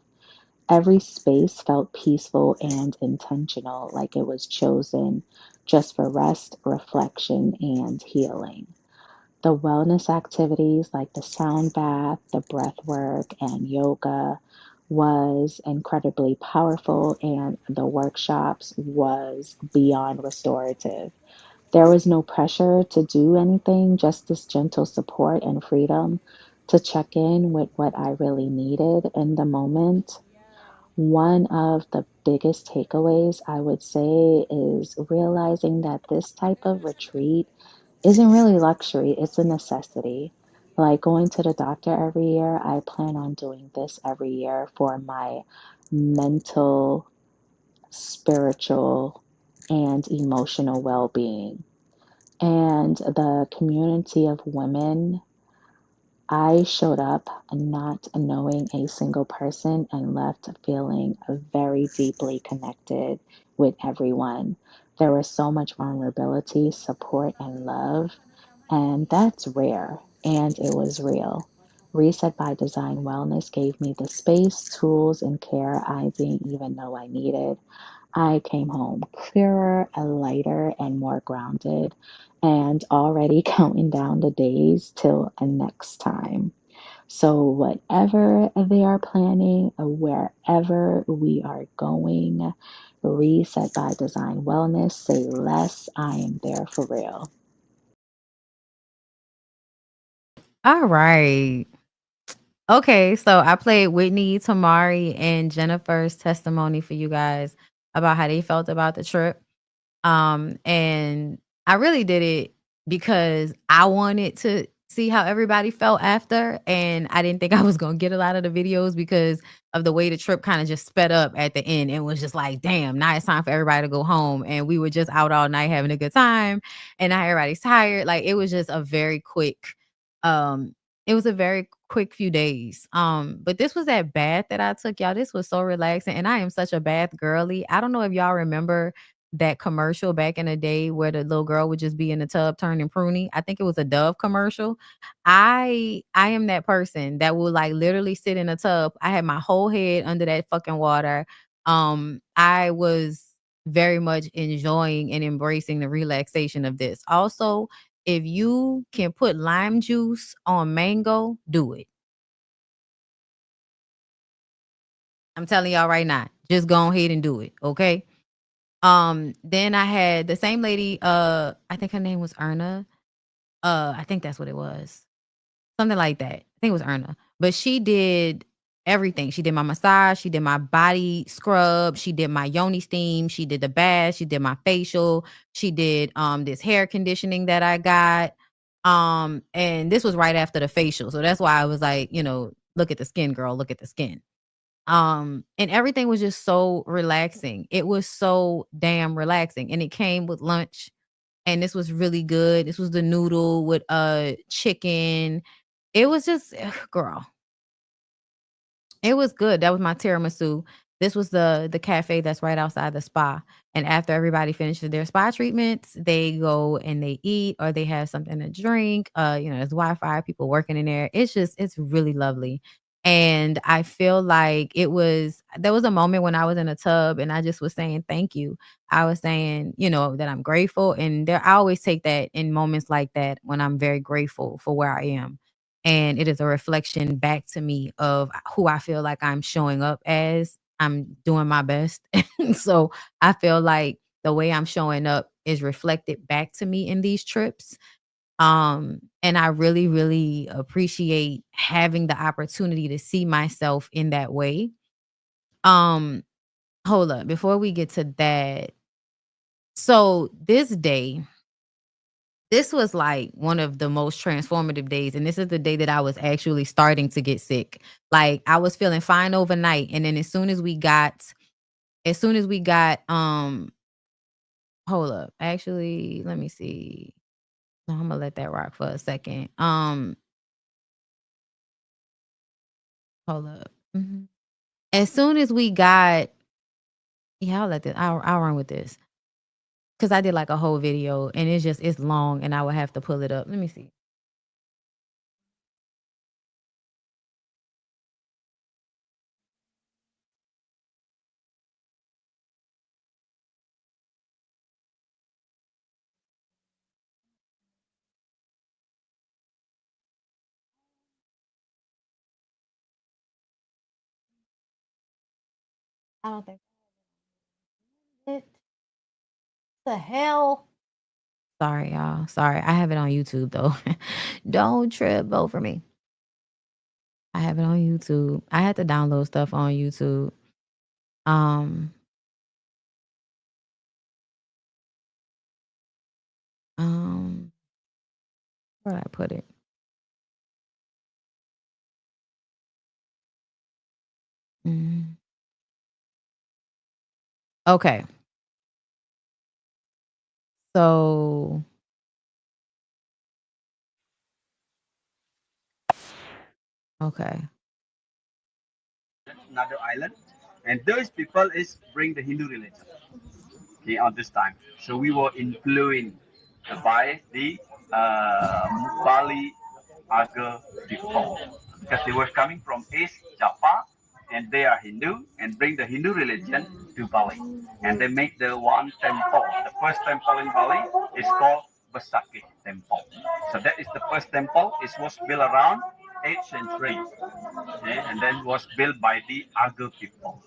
Every space felt peaceful and intentional, like it was chosen just for rest, reflection, and healing. The wellness activities like the sound bath, the breath work, and yoga was incredibly powerful, and the workshops was beyond restorative. There was no pressure to do anything, just this gentle support and freedom to check in with what I really needed in the moment. One of the biggest takeaways I would say is realizing that this type of retreat isn't really luxury, it's a necessity. Like going to the doctor every year, I plan on doing this every year for my mental, spiritual, and emotional well being. And the community of women I showed up not knowing a single person and left feeling very deeply connected with everyone. There was so much vulnerability, support, and love, and that's rare, and it was real. Reset by Design Wellness gave me the space, tools, and care I didn't even know I needed. I came home clearer, lighter, and more grounded, and already counting down the days till next time. So, whatever they are planning, wherever we are going, Reset by Design Wellness, say less, I am there for real. All right. Okay, so I played Whitney, Tamari, and Jennifer's testimony for you guys about how they felt about the trip. And I really did it because I wanted to see how everybody felt after. And I didn't think I was gonna get a lot of the videos because of the way the trip kind of just sped up at the end. It was just like, damn, now it's time for everybody to go home. And we were just out all night having a good time. And now everybody's tired. Like it was just a very quick, um, it was a very quick few days. But this was that bath that I took, y'all. This was so relaxing. And I am such a bath girly. I don't know if y'all remember that commercial back in the day where the little girl would just be in the tub turning pruny. I think it was a Dove commercial. I am that person that will like literally sit in a tub. I had my whole head under that fucking water. I was very much enjoying and embracing the relaxation of this. Also, if you can put lime juice on mango, do it. I'm telling y'all right now. Just go ahead and do it. Okay. Then I had the same lady, I think her name was Erna. I think that's what it was. Something like that. I think it was Erna. But she did everything. She did my massage, she did my body scrub, she did my yoni steam, she did the bath, she did my facial, she did this hair conditioning that I got. And this was right after the facial. So that's why I was like, look at the skin, girl, look at the skin. And everything was just so relaxing. It was so damn relaxing. And it came with lunch. And this was really good. This was the noodle with chicken. It was just girl. It was good. That was my tiramisu. This was the cafe that's right outside the spa. And after everybody finishes their spa treatments, they go and they eat or they have something to drink. There's Wi-Fi, people working in there. It's really lovely. And I feel like there was a moment when I was in a tub and I just was saying thank you. I was saying, that I'm grateful. And I always take that in moments like that when I'm very grateful for where I am, and it is a reflection back to me of who I feel like I'm showing up as. I'm doing my best. So I feel like the way I'm showing up is reflected back to me in these trips. And I really, really appreciate having the opportunity to see myself in that way. Um, Hold up, before we get to that. So this was like one of the most transformative days. And this is the day that I was actually starting to get sick. Like I was feeling fine overnight. And then hold up. Actually, let me see. No, I'm gonna let that rock for a second. Hold up. As soon as we got, yeah, I'll run with this. Cause I did like a whole video and it's long and I would have to pull it up. Let me see. I don't think it. The hell? Sorry, y'all. Sorry. I have it on YouTube though. Don't trip over me. I have it on YouTube. I had to download stuff on YouTube. Um, um, where did I put it? Mm. Okay. So Okay. Another island, and those people is bring the Hindu religion. Okay, on this time, so we were influenced by the Bali Aga people because they were coming from East Java, and they are Hindu and bring the Hindu religion to Bali, and they make the one temple. The first temple in Bali is called Besakih Temple. So that is the first temple. It was built around 8th century, okay, and then was built by the Aga people.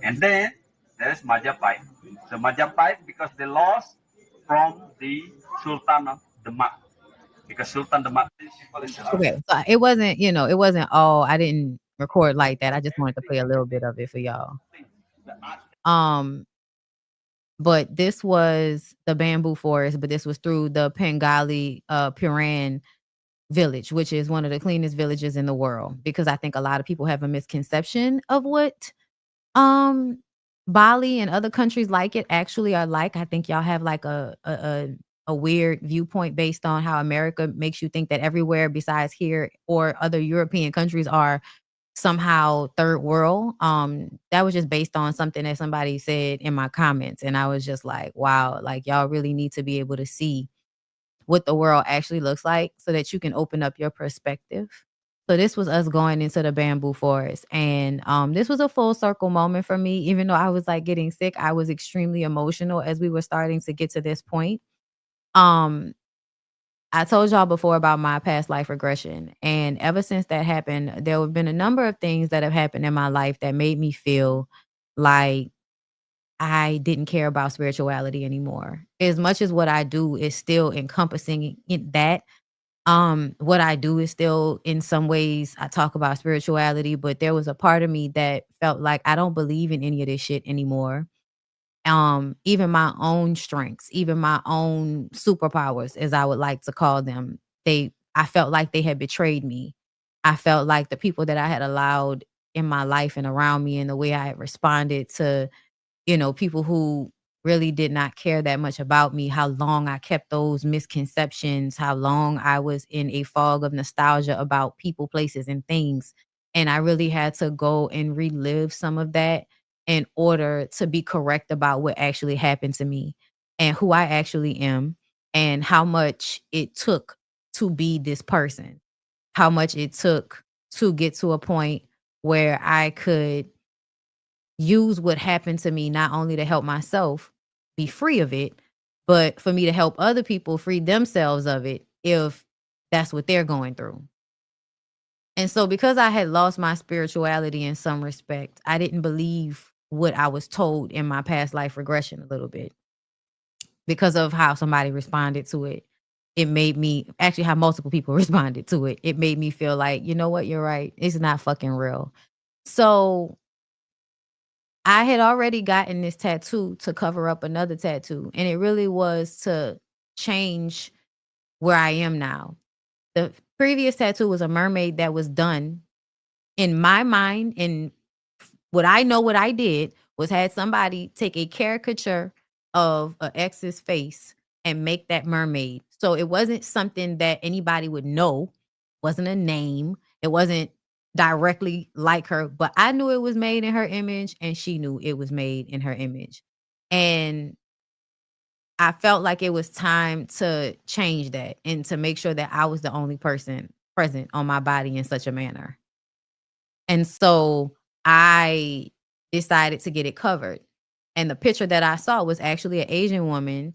And then there's Majapahit. So Majapahit because they lost from the Sultan of Demak. Because Sultan Demak people in the Okay. So it wasn't, it wasn't all. I didn't record like that. I just wanted to play a little bit of it for y'all. Um, but this was the bamboo forest, but this was through the Pengali Piran village, which is one of the cleanest villages in the world, because I think a lot of people have a misconception of what um Bali and other countries like it actually are like. I think y'all have like a weird viewpoint based on how America makes you think that everywhere besides here or other European countries are somehow third world. That was just based on something that somebody said in my comments, and I was just like, wow, like y'all really need to be able to see what the world actually looks like so that you can open up your perspective. So this was us going into the bamboo forest, and this was a full circle moment for me. Even though I was like getting sick, I was extremely emotional as we were starting to get to this point. Um, I told y'all before about my past life regression, and ever since that happened, there have been a number of things that have happened in my life that made me feel like I didn't care about spirituality anymore. As much as what I do is still encompassing in that, what I do is still in some ways I talk about spirituality, but there was a part of me that felt like I don't believe in any of this shit anymore. Even my own strengths, even my own superpowers, as I would like to call them, I felt like they had betrayed me. I felt like the people that I had allowed in my life and around me and the way I had responded to people who really did not care that much about me, how long I kept those misconceptions, how long I was in a fog of nostalgia about people, places, and things. And I really had to go and relive some of that in order to be correct about what actually happened to me and who I actually am and how much it took to be this person, how much it took to get to a point where I could use what happened to me not only to help myself be free of it, but for me to help other people free themselves of it if that's what they're going through. And so because I had lost my spirituality in some respect, I didn't believe what I was told in my past life regression a little bit because of how somebody responded to it. It made me actually how multiple people responded to it. It made me feel like, you know what, you're right. It's not fucking real. So I had already gotten this tattoo to cover up another tattoo, and it really was to change where I am now. The previous tattoo was a mermaid that was done in my mind, and what I know what I did was had somebody take a caricature of an ex's face and make that mermaid. So it wasn't something that anybody would know, wasn't a name. It wasn't directly like her, but I knew it was made in her image and she knew it was made in her image. And I felt like it was time to change that and to make sure that I was the only person present on my body in such a manner. And so I decided to get it covered. And the picture that I saw was actually an Asian woman.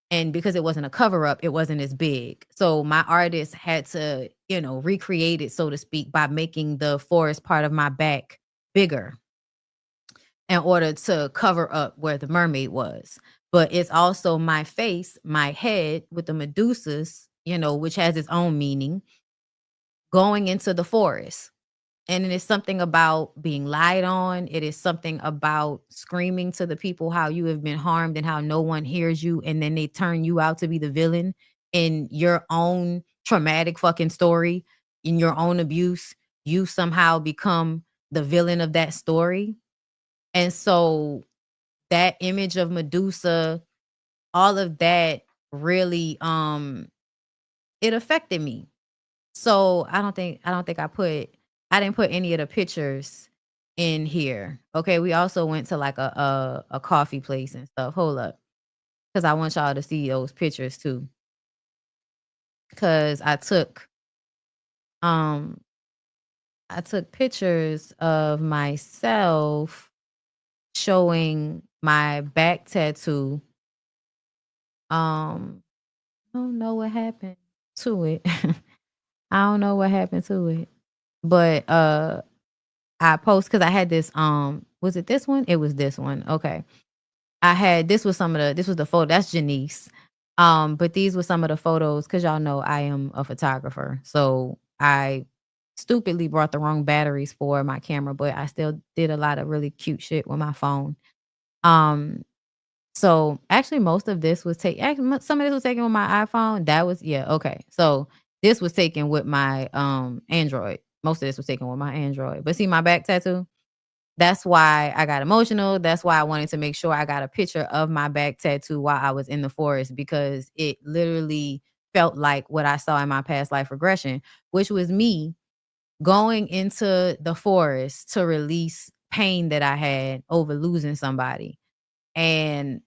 And because it wasn't a cover up, it wasn't as big. So my artist had to, recreate it, so to speak, by making the forest part of my back bigger in order to cover up where the mermaid was. But it's also my face, my head with the Medusas, which has its own meaning, going into the forest. And it is something about being lied on. It is something about screaming to the people how you have been harmed and how no one hears you. And then they turn you out to be the villain in your own traumatic fucking story, in your own abuse. You somehow become the villain of that story. And so that image of Medusa, all of that really, it affected me. So I don't think I put I didn't put any of the pictures in here. Okay, we also went to like a coffee place and stuff. Hold up, because I want y'all to see those pictures too. Because um I took pictures of myself showing my back tattoo. I don't know what happened to it. I don't know what happened to it. But I post because I had this was it this one? It was this one. Okay. I had this was the photo. That's Janice. But these were some of the photos because y'all know I am a photographer. So I stupidly brought the wrong batteries for my camera, but I still did a lot of really cute shit with my phone. So actually most of this was some of this was taken with my iPhone. That was okay. So this was taken with my Android. Most of this was taken with my Android. But see my back tattoo? That's why I got emotional. That's why I wanted to make sure I got a picture of my back tattoo while I was in the forest, because it literally felt like what I saw in my past life regression, which was me going into the forest to release pain that I had over losing somebody. And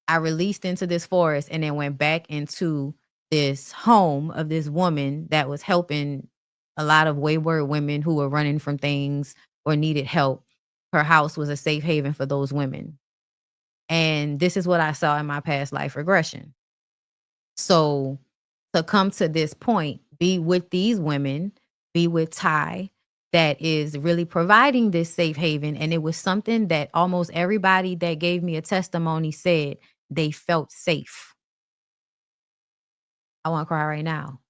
I released into this forest and then went back into this home of this woman that was helping a lot of wayward women who were running from things or needed help. Her house was a safe haven for those women. And this is what I saw in my past life regression. So to come to this point, be with these women, be with Ty, that is really providing this safe haven. And it was something that almost everybody that gave me a testimony said they felt safe. I want to cry right now.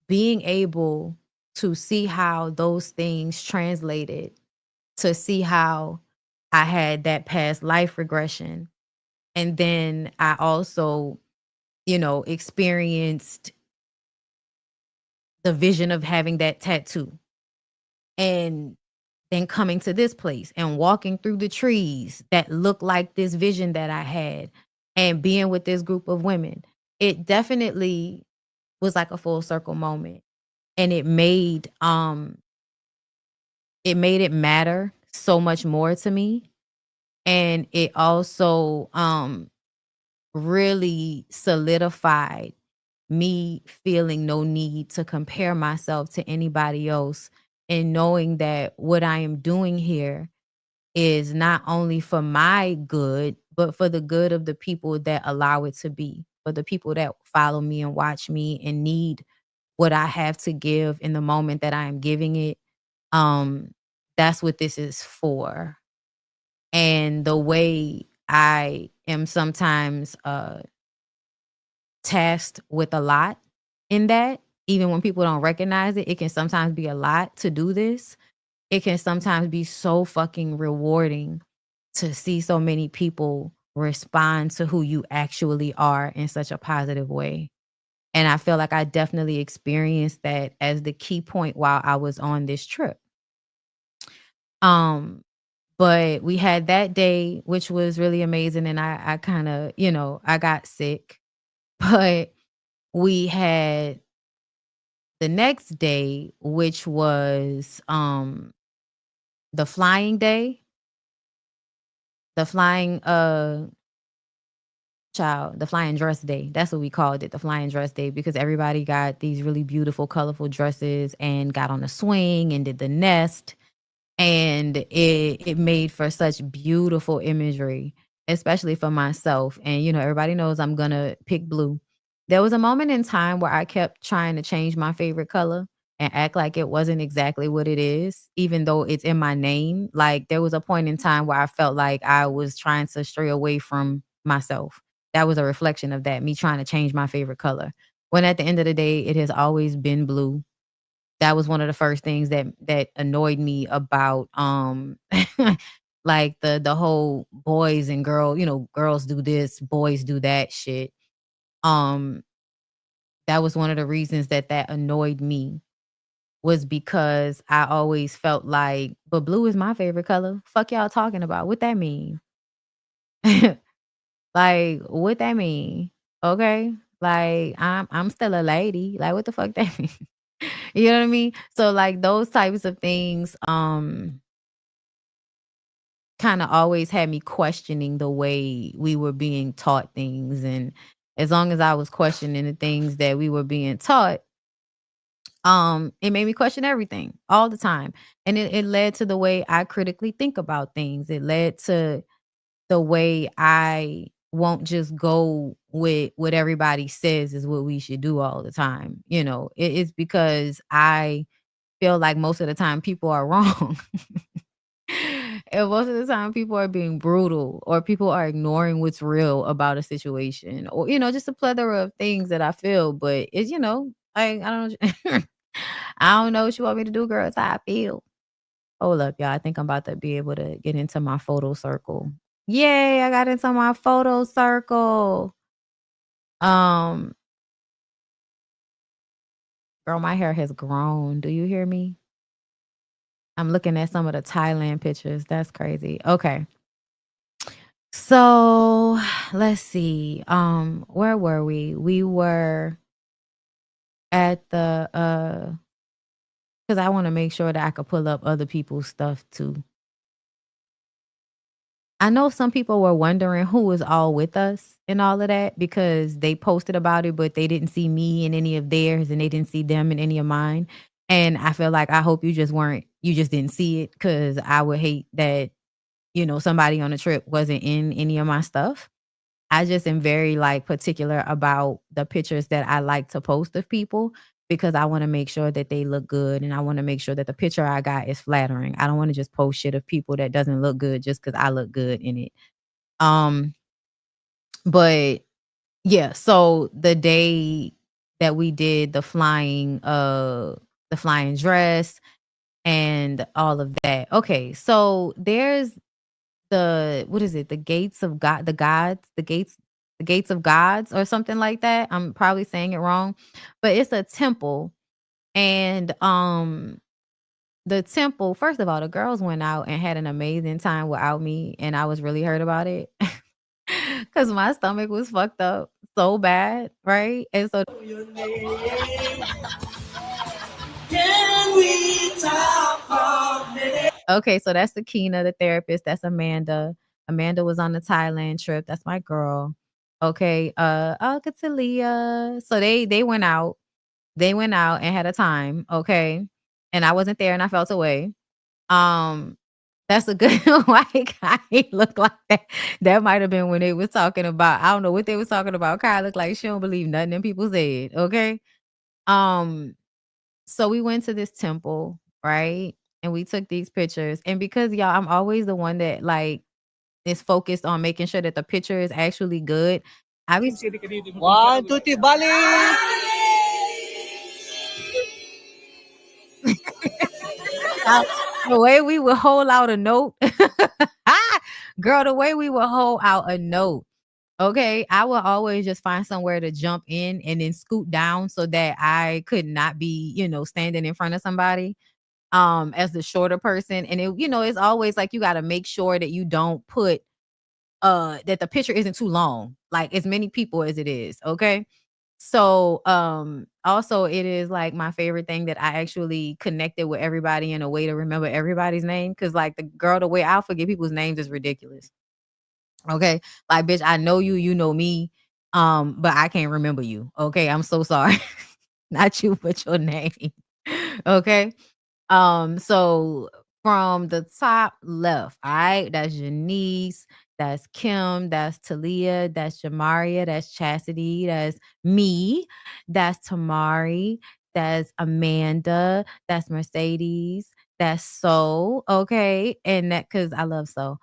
Being able to see how those things translated, to see how I had that past life regression. And then I also, experienced the vision of having that tattoo. And then coming to this place and walking through the trees that look like this vision that I had and being with this group of women. It definitely was like a full circle moment. And it made it matter so much more to me. And it also really solidified me feeling no need to compare myself to anybody else, and knowing that what I am doing here is not only for my good, but for the good of the people that allow it to be, for the people that follow me and watch me and need what I have to give in the moment that I am giving it. That's what this is for. And the way I am sometimes tasked with a lot in that, even when people don't recognize it, it can sometimes be a lot to do this. It can sometimes be so fucking rewarding to see so many people respond to who you actually are in such a positive way. And I feel like I definitely experienced that as the key point while I was on this trip. But we had that day, which was really amazing. And I kind of, I got sick. But we had the next day, which was the flying day. The flying the flying dress day. That's what we called it, the flying dress day, because everybody got these really beautiful, colorful dresses and got on the swing and did the nest. And it made for such beautiful imagery, especially for myself. And, everybody knows I'm going to pick blue. There was a moment in time where I kept trying to change my favorite color and act like it wasn't exactly what it is, even though it's in my name. Like there was a point in time where I felt like I was trying to stray away from myself. That was a reflection of that, me trying to change my favorite color. When at the end of the day, it has always been blue. That was one of the first things that annoyed me about like the whole boys and girls do this, boys do that shit. That was one of the reasons that annoyed me, was because I always felt like, but blue is my favorite color. Fuck y'all talking about. What that mean? Like, what that mean? Okay. Like I'm still a lady. Like what the fuck that mean? You know what I mean? So like those types of things kind of always had me questioning the way we were being taught things. And as long as I was questioning the things that we were being taught, it made me question everything all the time. And it led to the way I critically think about things. It led to the way I won't just go with what everybody says is what we should do all the time. It's because I feel like most of the time people are wrong. And most of the time people are being brutal, or people are ignoring what's real about a situation, or just a plethora of things that I feel. But it's I don't I don't know what you want me to do, girl. It's how I feel. Hold up, y'all. I think I'm about to be able to get into my photo circle. Yay, I got into my photo circle. Um, Girl, my hair has grown. Do you hear me? I'm looking at some of the Thailand pictures. That's crazy. Okay. So let's see. Where were we? We were at the because I want to make sure that I could pull up other people's stuff too. I know some people were wondering who was all with us and all of that, because they posted about it, but they didn't see me in any of theirs, and they didn't see them in any of mine. And I feel like I hope you just didn't see it, because I would hate that, somebody on the trip wasn't in any of my stuff. I just am very like particular about the pictures that I like to post of people, because I want to make sure that they look good, and I want to make sure that the picture I got is flattering. I don't want to just post shit of people that doesn't look good just because I look good in it. Um, but yeah, so the day that we did the flying dress and all of that. Okay, so there's what is it? The gates of God, the gates of gods or something like that. I'm probably saying it wrong, but it's a temple. And the temple, first of all, the girls went out and had an amazing time without me, and I was really hurt about it. Cuz my stomach was fucked up so bad, right? And so okay, so that's Sakina, the therapist. That's Amanda. Amanda was on the Thailand trip. That's my girl. Okay. Katalia. So they went out. They went out and had a time. Okay. And I wasn't there, and I felt away. Um, that's a good white guy. He looked like that. That might have been when they was talking about. I don't know what they was talking about. Kai looked like she don't believe nothing them people said. Okay. Um, so we went to this temple, right? And we took these pictures. And because y'all, I'm always the one that like is focused on making sure that the picture is actually good. I was 1, 2, 3, Bali! the way we would hold out a note. Girl, the way we would hold out a note. Okay, I will always just find somewhere to jump in and then scoot down so that I could not be, standing in front of somebody as the shorter person. And it's always like you got to make sure that you don't put that the picture isn't too long, like as many people as it is. Okay. So also it is like my favorite thing that I actually connected with everybody in a way to remember everybody's name, because like the way I'll forget people's names is ridiculous. Okay. Like, bitch, I know you, you know me. But I can't remember you. Okay. I'm so sorry. Not you, but your name. Okay. So from the top left, all right, that's Janice, that's Kim, that's Talia, that's Jamaria, that's Chastity, that's me, that's Tamari, that's Amanda, that's Mercedes, that's So, okay, and that because I love So.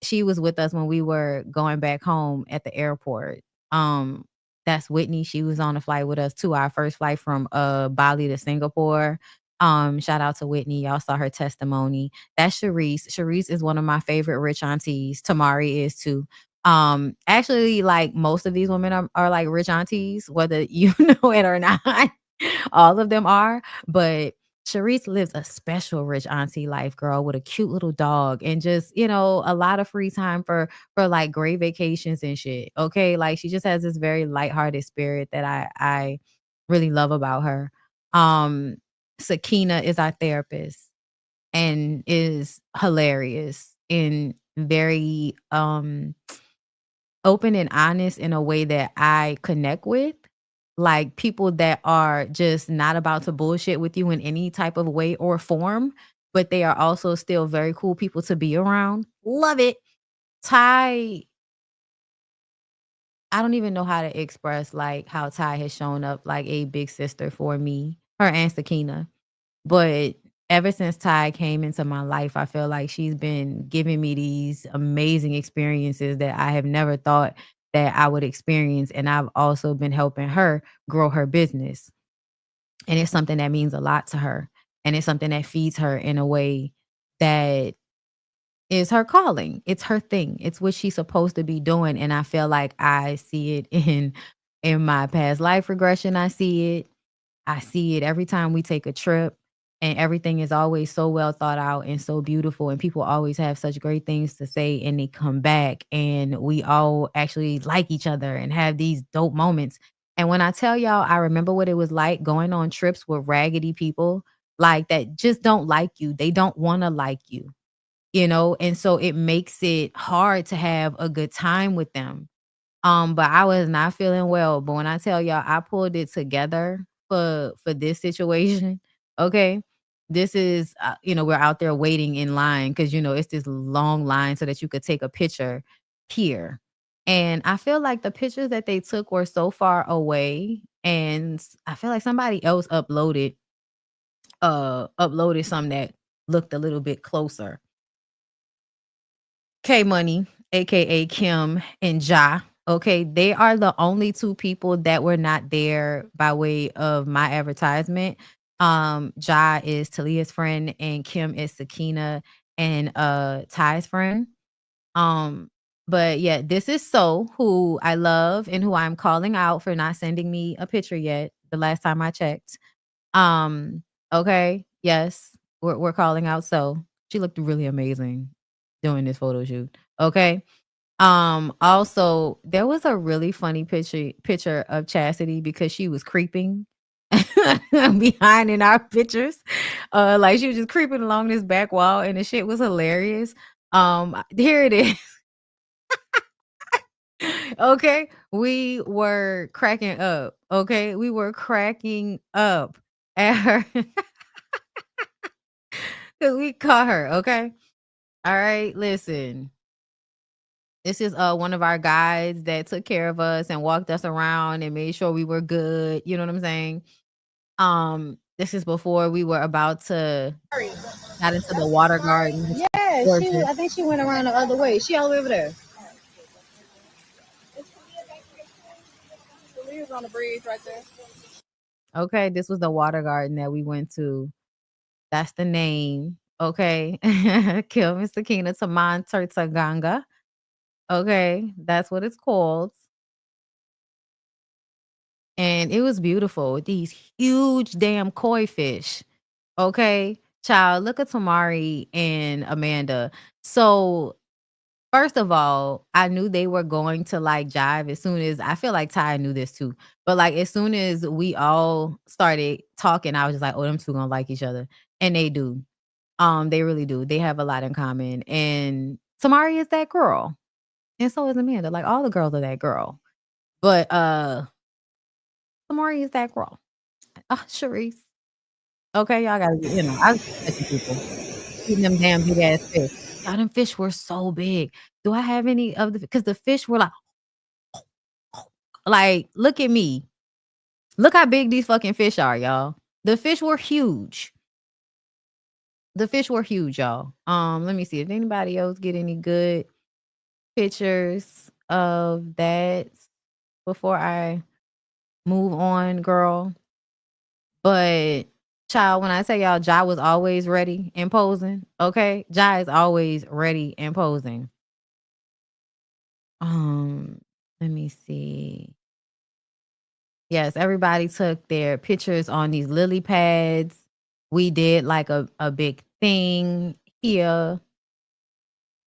She was with us when we were going back home at the airport. Um, that's Whitney. She was on a flight with us too. Our first flight from Bali to Singapore. Shout out to Whitney. Y'all saw her testimony. That's Sharice. Sharice is one of my favorite rich aunties. Tamari is too. Actually, like most of these women are like rich aunties, whether you know it or not. All of them are, but Sharice lives a special rich auntie life, girl, with a cute little dog and just, a lot of free time for like great vacations and shit. Okay. Like she just has this very lighthearted spirit that I really love about her. Sakina is our therapist and is hilarious and very open and honest in a way that I connect with. Like people that are just not about to bullshit with you in any type of way or form, but they are also still very cool people to be around. Love it. Ty, I don't even know how to express like how Ty has shown up like a big sister for me, her and Sakina. But ever since Ty came into my life, I feel like she's been giving me these amazing experiences that I have never thought that I would experience. And I've also been helping her grow her business. And it's something that means a lot to her. And it's something that feeds her in a way that is her calling. It's her thing. It's what she's supposed to be doing. And I feel like I see it in my past life regression. I see it every time we take a trip, and everything is always so well thought out and so beautiful, and people always have such great things to say, and they come back and we all actually like each other and have these dope moments. And when I tell y'all, I remember what it was like going on trips with raggedy people like that just don't like you. They don't want to like you, you know? And so it makes it hard to have a good time with them. But I was not feeling well. But when I tell y'all, I pulled it together for this situation. Okay, this is we're out there waiting in line because it's this long line so that you could take a picture here. And I feel like the pictures that they took were so far away, and I feel like somebody else uploaded some that looked a little bit closer. K Money, aka Kim and Ja. Okay, they are the only two people that were not there by way of my advertisement. Ja is Talia's friend and Kim is Sakina and Ty's friend. Um, but yeah, this is So, who I love and who I'm calling out for not sending me a picture yet. The last time I checked. Um, okay, yes, we're calling out So. She looked really amazing doing this photo shoot. Okay. Also, there was a really funny picture of Chastity because she was creeping behind in our pictures. Like she was just creeping along this back wall and the shit was hilarious. Here it is. Okay. We were cracking up. Okay. We were cracking up at her because we caught her. Okay. All right. Listen. This is one of our guides that took care of us and walked us around and made sure we were good. You know what I'm saying? This is before we were about to got into the water garden. Which Yeah, was she. gorgeous. I think she went around the other way. She all the way over there. Leah's on the bridge right there. Okay, this was the water garden that we went to. That's the name. Okay. Kill Mr. Kina Taman Tertaganga. Okay, that's what it's called. And it was beautiful. These huge damn koi fish. Okay. Child, look at Tamari and Amanda. So first of all, I knew they were going to like jive as soon as I feel like Ty knew this too. But like as soon as we all started talking, I was just like, oh, them two gonna like each other. And they do. They really do. They have a lot in common. And Tamari is that girl. And so is Amanda. Like all the girls are that girl. But Tamari is that girl. Sharice. Okay, y'all gotta I was touching people. Eating them damn big ass fish. Y'all, them fish were so big. Do I have any of the because the fish were like, look at me. Look how big these fucking fish are, y'all. The fish were huge. The fish were huge, y'all. Let me see if anybody else get any good pictures of that before I move on, girl. But child, when I tell y'all Ja was always ready and posing, okay? Ja is always ready and posing. Let me see. Yes, everybody took their pictures on these lily pads. We did like a big thing here.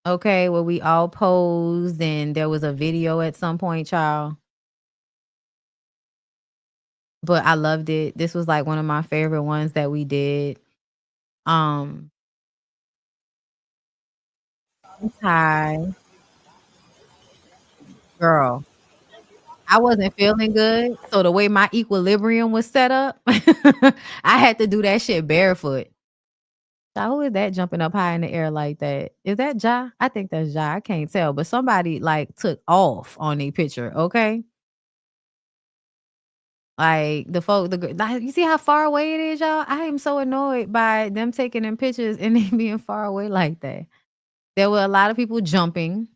Okay, where we all posed and there was a video at some point, child. but I loved it. This was like one of my favorite ones that we did. Um, Thai girl, I wasn't feeling good, so the way my equilibrium was set up, I had to do that shit barefoot. Now, who is that jumping up high in the air like that? Is that Ja? I think that's Ja. I can't tell, but somebody like took off on a picture. Okay, like the folk, like, you see how far away it is, y'all. I am so annoyed by them taking them pictures and they being far away like that. There were a lot of people jumping.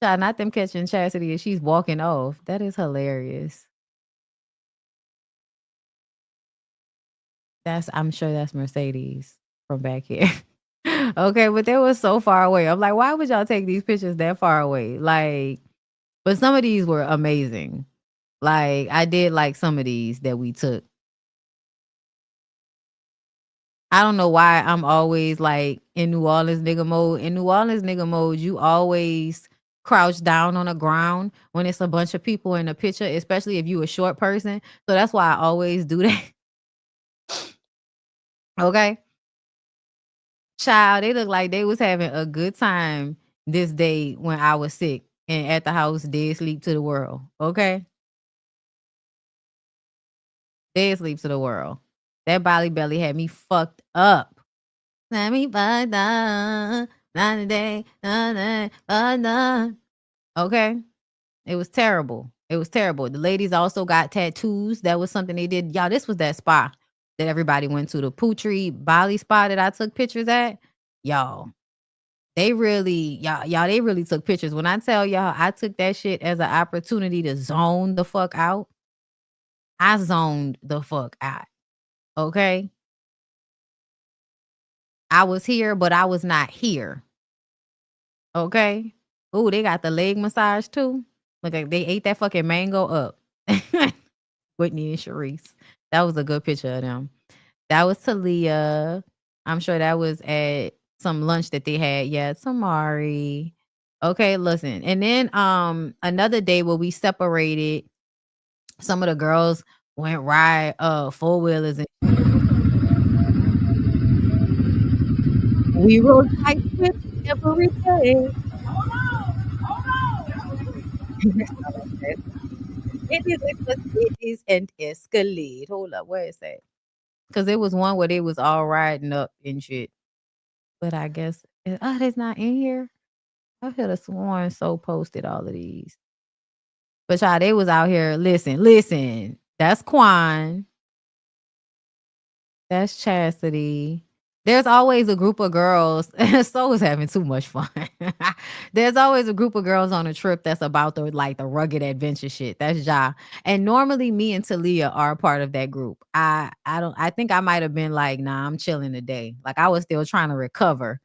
Child, not them catching Chastity and she's walking off. That is hilarious. I'm sure that's Mercedes from back here. Okay, but they were so far away. I'm like, why would y'all take these pictures that far away? Like, but some of these were amazing. Like, I did like some of these that we took. I don't know why I'm always like in New Orleans nigga mode. In New Orleans nigga mode, you always crouch down on the ground when it's a bunch of people in a picture, especially if you a short person. So that's why I always do that. Okay. Child, they look like they was having a good time this day when I was sick and at the house dead sleep to the world. Okay. Dead sleep to the world. That Bali belly had me fucked up. Let me find out. Not today. Okay. It was terrible. It was terrible. The ladies also got tattoos. That was something they did. Y'all, this was that spa that everybody went to. The Putri Bali spa that I took pictures at. Y'all, they really took pictures. When I tell y'all, I took that shit as an opportunity to zone the fuck out. I zoned the fuck out. Okay. I was here, but I was not here. Okay. Ooh, they got the leg massage too. Look like they ate that fucking mango up. Whitney and Sharice. That was a good picture of them. That was Talia. I'm sure that was at some lunch that they had. Yeah, Tamari. Okay, listen. And then another day where we separated, some of the girls went ride four wheelers and we rode bike trips every day. It is an Escalade. Hold up, where is that? Because it was one where they was all riding up and shit. But I guess it's not in here. I could have sworn So posted all of these. But y'all, they was out here. Listen. That's Quan. That's Chastity. There's always a group of girls. So was having too much fun. There's always a group of girls on a trip that's about the rugged adventure shit. That's Ja. And normally me and Talia are a part of that group. I think I might have been like, nah, I'm chilling today. Like I was still trying to recover.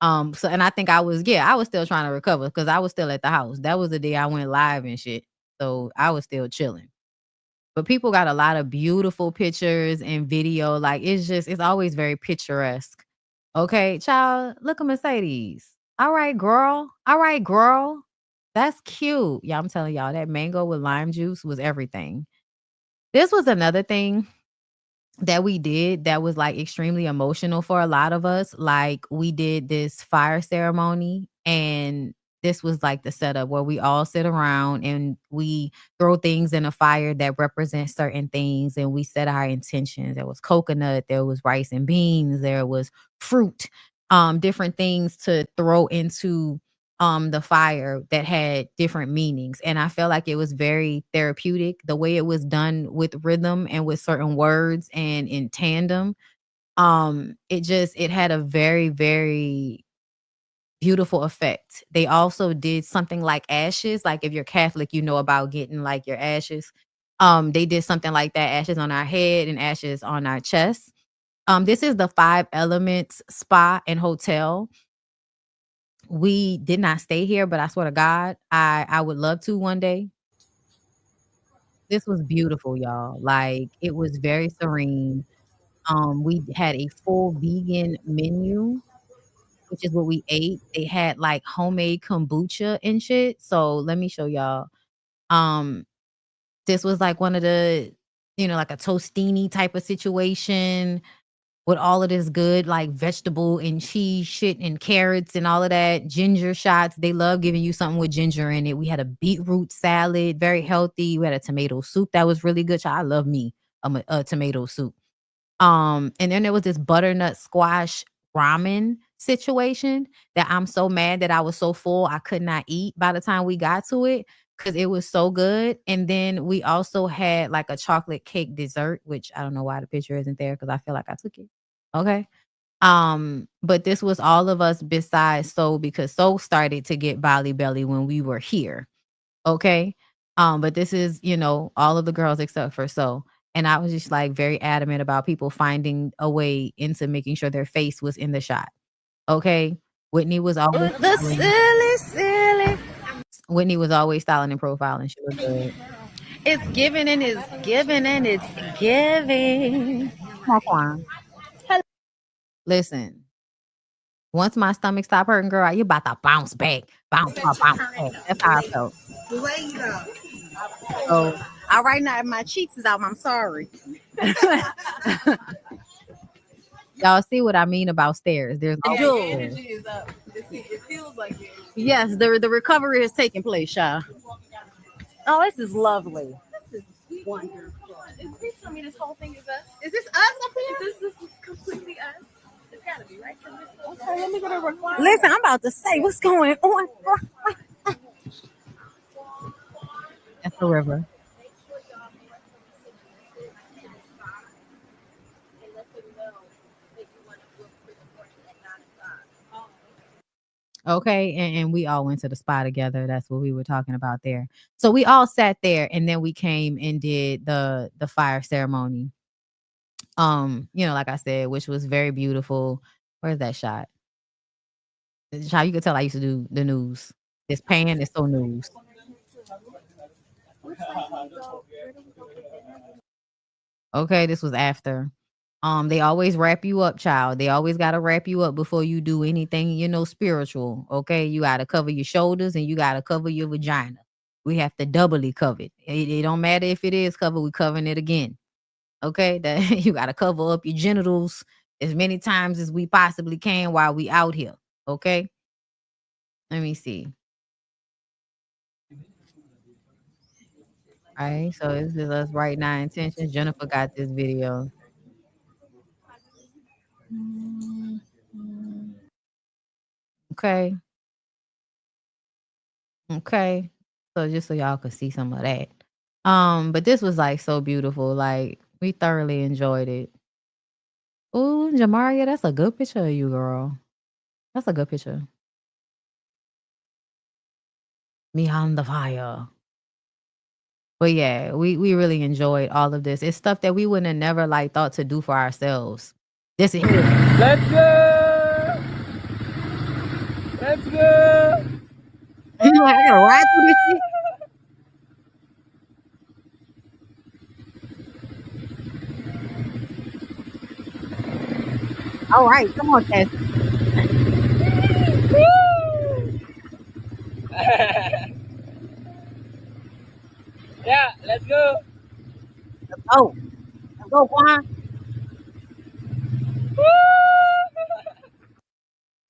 So and I think I was still trying to recover because I was still at the house. That was the day I went live and shit. So I was still chilling. But people got a lot of beautiful pictures and video. Like it's always very picturesque. Okay, child, look at Mercedes. All right, girl. All right, girl. That's cute. Yeah, I'm telling y'all, that mango with lime juice was everything. This was another thing that we did that was like extremely emotional for a lot of us. Like we did this fire ceremony and this was like the setup where we all sit around and we throw things in a fire that represent certain things and we set our intentions. There was coconut, there was rice and beans, there was fruit, different things to throw into the fire that had different meanings. And I felt like it was very therapeutic the way it was done with rhythm and with certain words and in tandem. It had a very, very beautiful effect. They also did something like ashes. Like if you're Catholic, you know about getting like your ashes. They did something like that, ashes on our head and ashes on our chest. This is the 5 Elements Spa and Hotel. We did not stay here, but I swear to God, I would love to one day. This was beautiful, y'all. Like, it was very serene. We had a full vegan menu, which is what we ate. They had, like, homemade kombucha and shit. So, let me show y'all. Um, this was, like, one of the like a tostini type of situation with all of this good like vegetable and cheese shit and carrots and all of that. Ginger shots. They love giving you something with ginger in it. We had a beetroot salad, very healthy. We had a tomato soup that was really good. I love me a tomato soup. And then there was this butternut squash ramen situation that I'm so mad that I was so full I could not eat by the time we got to it because it was so good. And then we also had like a chocolate cake dessert, which I don't know why the picture isn't there because I feel like I took it. Okay. But this was all of us besides So because So started to get Bali belly when we were here. Okay. But this is, all of the girls except for So. And I was just like very adamant about people finding a way into making sure their face was in the shot. Okay. Whitney was always silly. Whitney was always styling and profiling. She looked good. It's giving and it's giving and it's giving. Listen, once my stomach stopped hurting, girl, you about to bounce back. Bounce back. That's how I felt. So All right, now my cheeks is out. I'm sorry. y'all see what I mean about stairs. There's always stairs. Energy is up. It feels like it. Yes, the recovery is taking place, y'all. Oh, this is lovely. This is wonderful. Please tell me this whole thing is us. Is this us up here? This is completely us. It's gotta be, right? Okay, let me get a recliner. Listen, I'm about to say what's going on. That's the river. Okay, and we all went to the spa together. That's what we were talking about there. So we all sat there, and then we came and did the fire ceremony. Like I said, which was very beautiful. Where's that shot? Child, you could tell I used to do the news. This pan is so news. Okay, this was after. They always wrap you up, child. They always gotta wrap you up before you do anything, spiritual. Okay, you gotta cover your shoulders and you gotta cover your vagina. We have to doubly cover it. It don't matter if it is covered, we covering it again. Okay, that you gotta cover up your genitals as many times as we possibly can while we out here. Okay, let me see. All right, so this is us writing our intentions. Jennifer got this video. Okay. Okay. So just so y'all could see some of that. But this was like so beautiful. Like we thoroughly enjoyed it. Ooh, Jamaria, that's a good picture of you, girl. That's a good picture. Me on the fire. But yeah, we really enjoyed all of this. It's stuff that we wouldn't have never like thought to do for ourselves. This is Let's go! Let's go! I gotta ride through this shit. All right, come on, Tess. Yeah, let's go. Let's go. Let's go, Juan.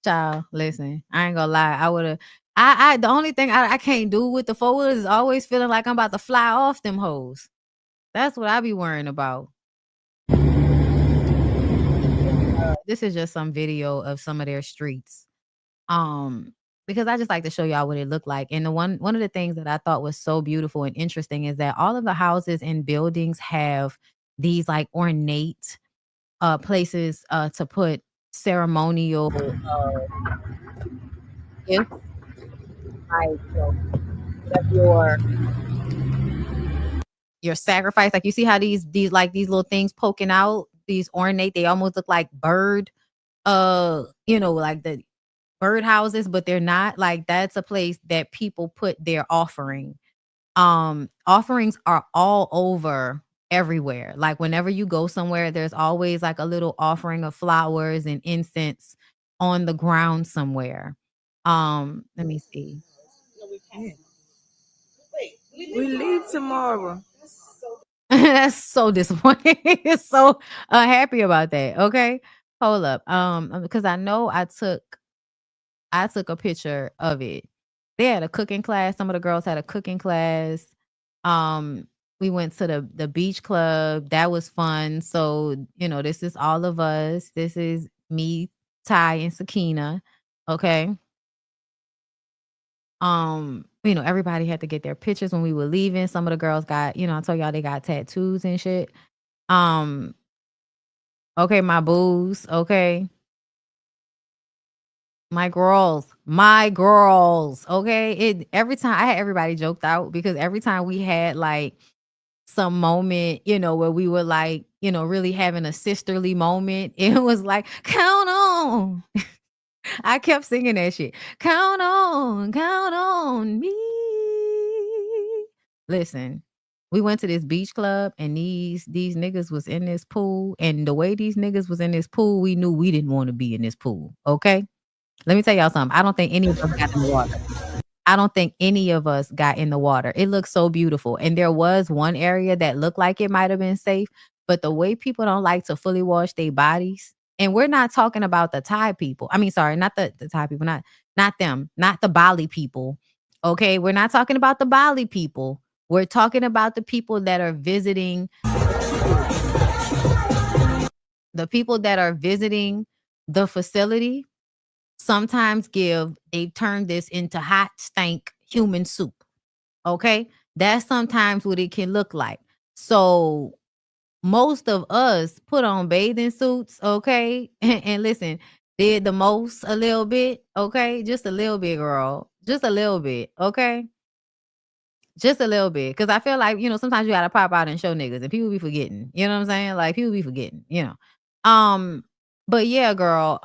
Child, listen, I ain't gonna lie. I would have. The only thing I can't do with the forwards is always feeling like I'm about to fly off them hoes. That's what I be worrying about. This is just some video of some of their streets. Because I just like to show y'all what it looked like. And the one of the things that I thought was so beautiful and interesting is that all of the houses and buildings have these like ornate places to put ceremonial gifts. Like your sacrifice. Like you see how these little things poking out, these ornate, they almost look like bird, like the bird houses, but they're not. Like that's a place that people put their offering. Offerings are all over everywhere. Like whenever you go somewhere, there's always like a little offering of flowers and incense on the ground somewhere. Let me see. We leave tomorrow. That's so disappointing. So unhappy about that. Okay. Hold up. Because I know I took a picture of it. They had a cooking class. Some of the girls had a cooking class. Um, we went to the beach club. That was fun. So, this is all of us. This is me, Ty, and Sakina. Okay. Everybody had to get their pictures when we were leaving. Some of the girls got, I told y'all they got tattoos and shit. Okay, my booze. Okay. My girls, okay? Every time I had everybody joked out because every time we had like some moment, where we were like, really having a sisterly moment, it was like, count on. I kept singing that shit. Count on me. Listen, we went to this beach club and these niggas was in this pool. And the way these niggas was in this pool, we knew we didn't want to be in this pool. Okay. Let me tell y'all something. I don't think any of us got in the water. I don't think any of us got in the water. It looked so beautiful. And there was one area that looked like it might have been safe. But the way people don't like to fully wash their bodies, and we're not talking about the Thai people. I mean, sorry, not the Thai people, not them, not the Bali people. Okay. We're not talking about the Bali people. We're talking about the people that are visiting the facility. Sometimes they've turned this into hot stank human soup. Okay. That's sometimes what it can look like. So most of us put on bathing suits. Okay. And listen, did the most a little bit. Okay. Just a little bit, girl. Just a little bit. Okay. Just a little bit. Cause I feel like, sometimes you gotta pop out and show niggas and people be forgetting. You know what I'm saying? Like people be forgetting. But yeah, girl,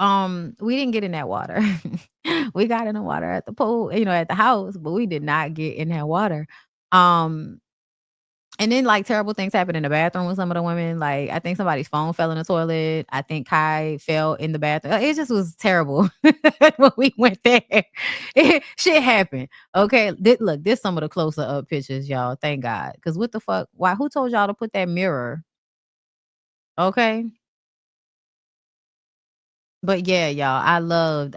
we didn't get in that water. We got in the water at the pool, at the house, but we did not get in that water. And then like terrible things happened in the bathroom with some of the women. Like I think somebody's phone fell in the toilet. I think Kai fell in the bathroom. It just was terrible when we went there. Shit happened. Okay. Look, this some of the closer up pictures, y'all. Thank God. Because what the fuck? Why? Who told y'all to put that mirror? Okay. But yeah, y'all, I loved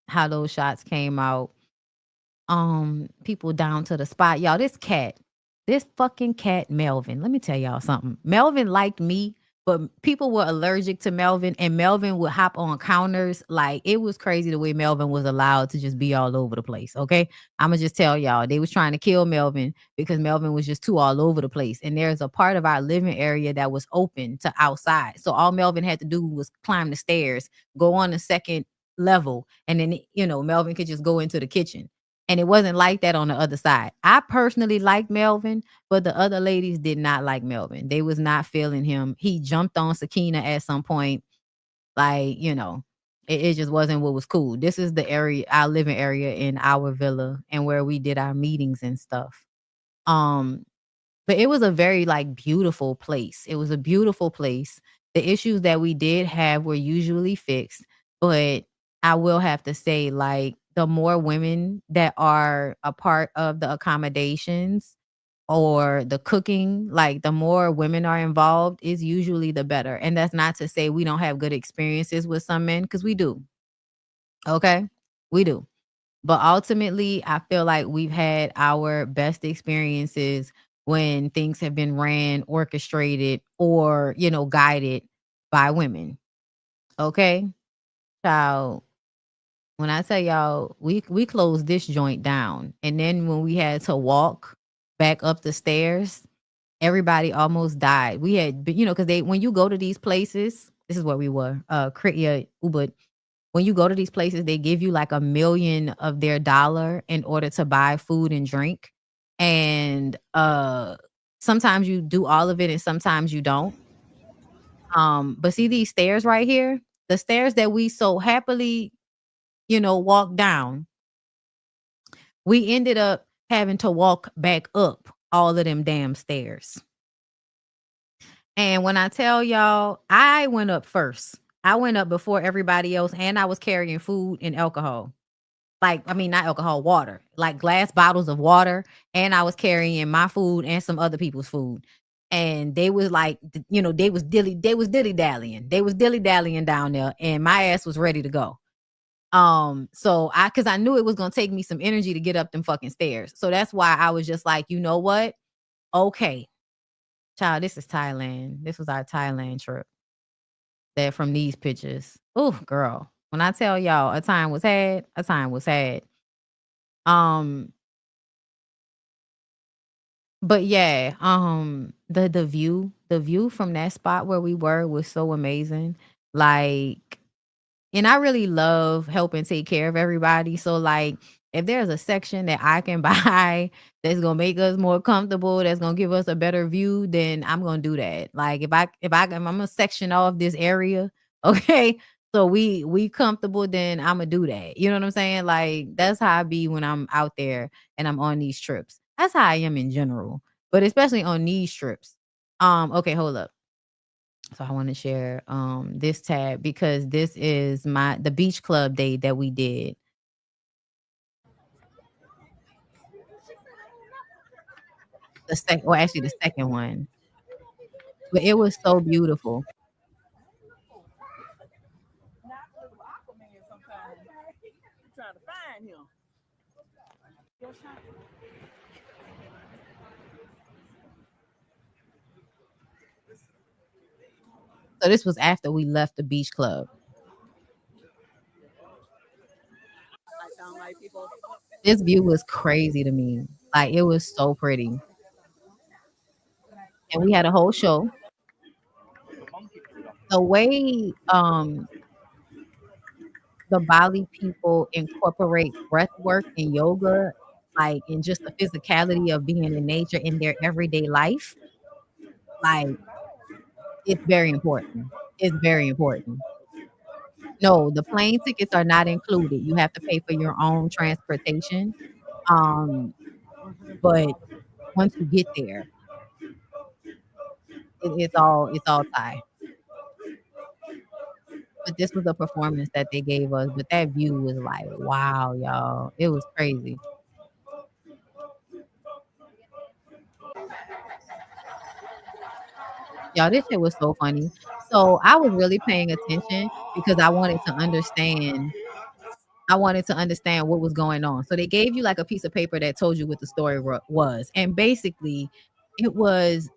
how those shots came out. People down to the spot. Y'all, this fucking cat, Melvin. Let me tell y'all something. Melvin liked me, but people were allergic to Melvin, and Melvin would hop on counters. Like it was crazy the way Melvin was allowed to just be all over the place. Okay. I'ma just tell y'all, they was trying to kill Melvin because Melvin was just too all over the place. And there's a part of our living area that was open to outside. So all Melvin had to do was climb the stairs, go on the second level, and then Melvin could just go into the kitchen. And it wasn't like that on the other side. I personally liked Melvin, but the other ladies did not like Melvin. They was not feeling him. He jumped on Sakina at some point. Like, it just wasn't what was cool. This is the area, our living area in our villa and where we did our meetings and stuff. But it was a very like beautiful place. It was a beautiful place. The issues that we did have were usually fixed, but I will have to say, like, the more women that are a part of the accommodations or the cooking, like the more women are involved is usually the better. And that's not to say we don't have good experiences with some men, because we do. Okay. We do. But ultimately, I feel like we've had our best experiences when things have been ran, orchestrated, or, guided by women. Okay. Child, when I tell y'all, we closed this joint down. And then when we had to walk back up the stairs, everybody almost died. We had, because when you go to these places, this is where we were, Kriya Ubud. When you go to these places, they give you like $1 million of their dollar in order to buy food and drink. And sometimes you do all of it and sometimes you don't. But see these stairs right here? The stairs that we so happily, walk down, we ended up having to walk back up all of them damn stairs. And when I tell y'all, I went up first. I went up before everybody else, and I was carrying food and alcohol. Like, I mean, not alcohol, water, like glass bottles of water. And I was carrying my food and some other people's food. and they was like, they was dilly dallying. They was dilly dallying down there, and my ass was ready to go. So cause I knew it was gonna take me some energy to get up them fucking stairs. So that's why I was just like, you know what? Okay, child, this is Thailand. This was our Thailand trip. That from these pictures. Oh, girl. When I tell y'all a time was had, a time was had. But yeah, the view from that spot where we were was so amazing. Like, and I really love helping take care of everybody. So like, if there's a section that I can buy that's gonna make us more comfortable, that's gonna give us a better view, then I'm gonna do that. Like if I'm gonna section off this area, okay, so we comfortable, then I'm gonna do that. You know what I'm saying? Like that's how I be when I'm out there and I'm on these trips. That's how I am in general, but especially on these trips. Okay, hold up. So I want to share this tab because this is the beach club day that we did. Actually the second one. But it was so beautiful. Trying to find him. So this was after we left the beach club. This view was crazy to me. Like it was so pretty. And we had a whole show. The way the Bali people incorporate breath work and yoga, like in just the physicality of being in nature in their everyday life, like it's very important. It's very important. No, the plane tickets are not included. You have to pay for your own transportation. But once you get there, it's all Thai. But this was a performance that they gave us. But that view was like, wow, y'all. It was crazy. Y'all, this shit was so funny. So I was really paying attention because I wanted to understand what was going on. So they gave you like a piece of paper that told you what the story was. And basically, it was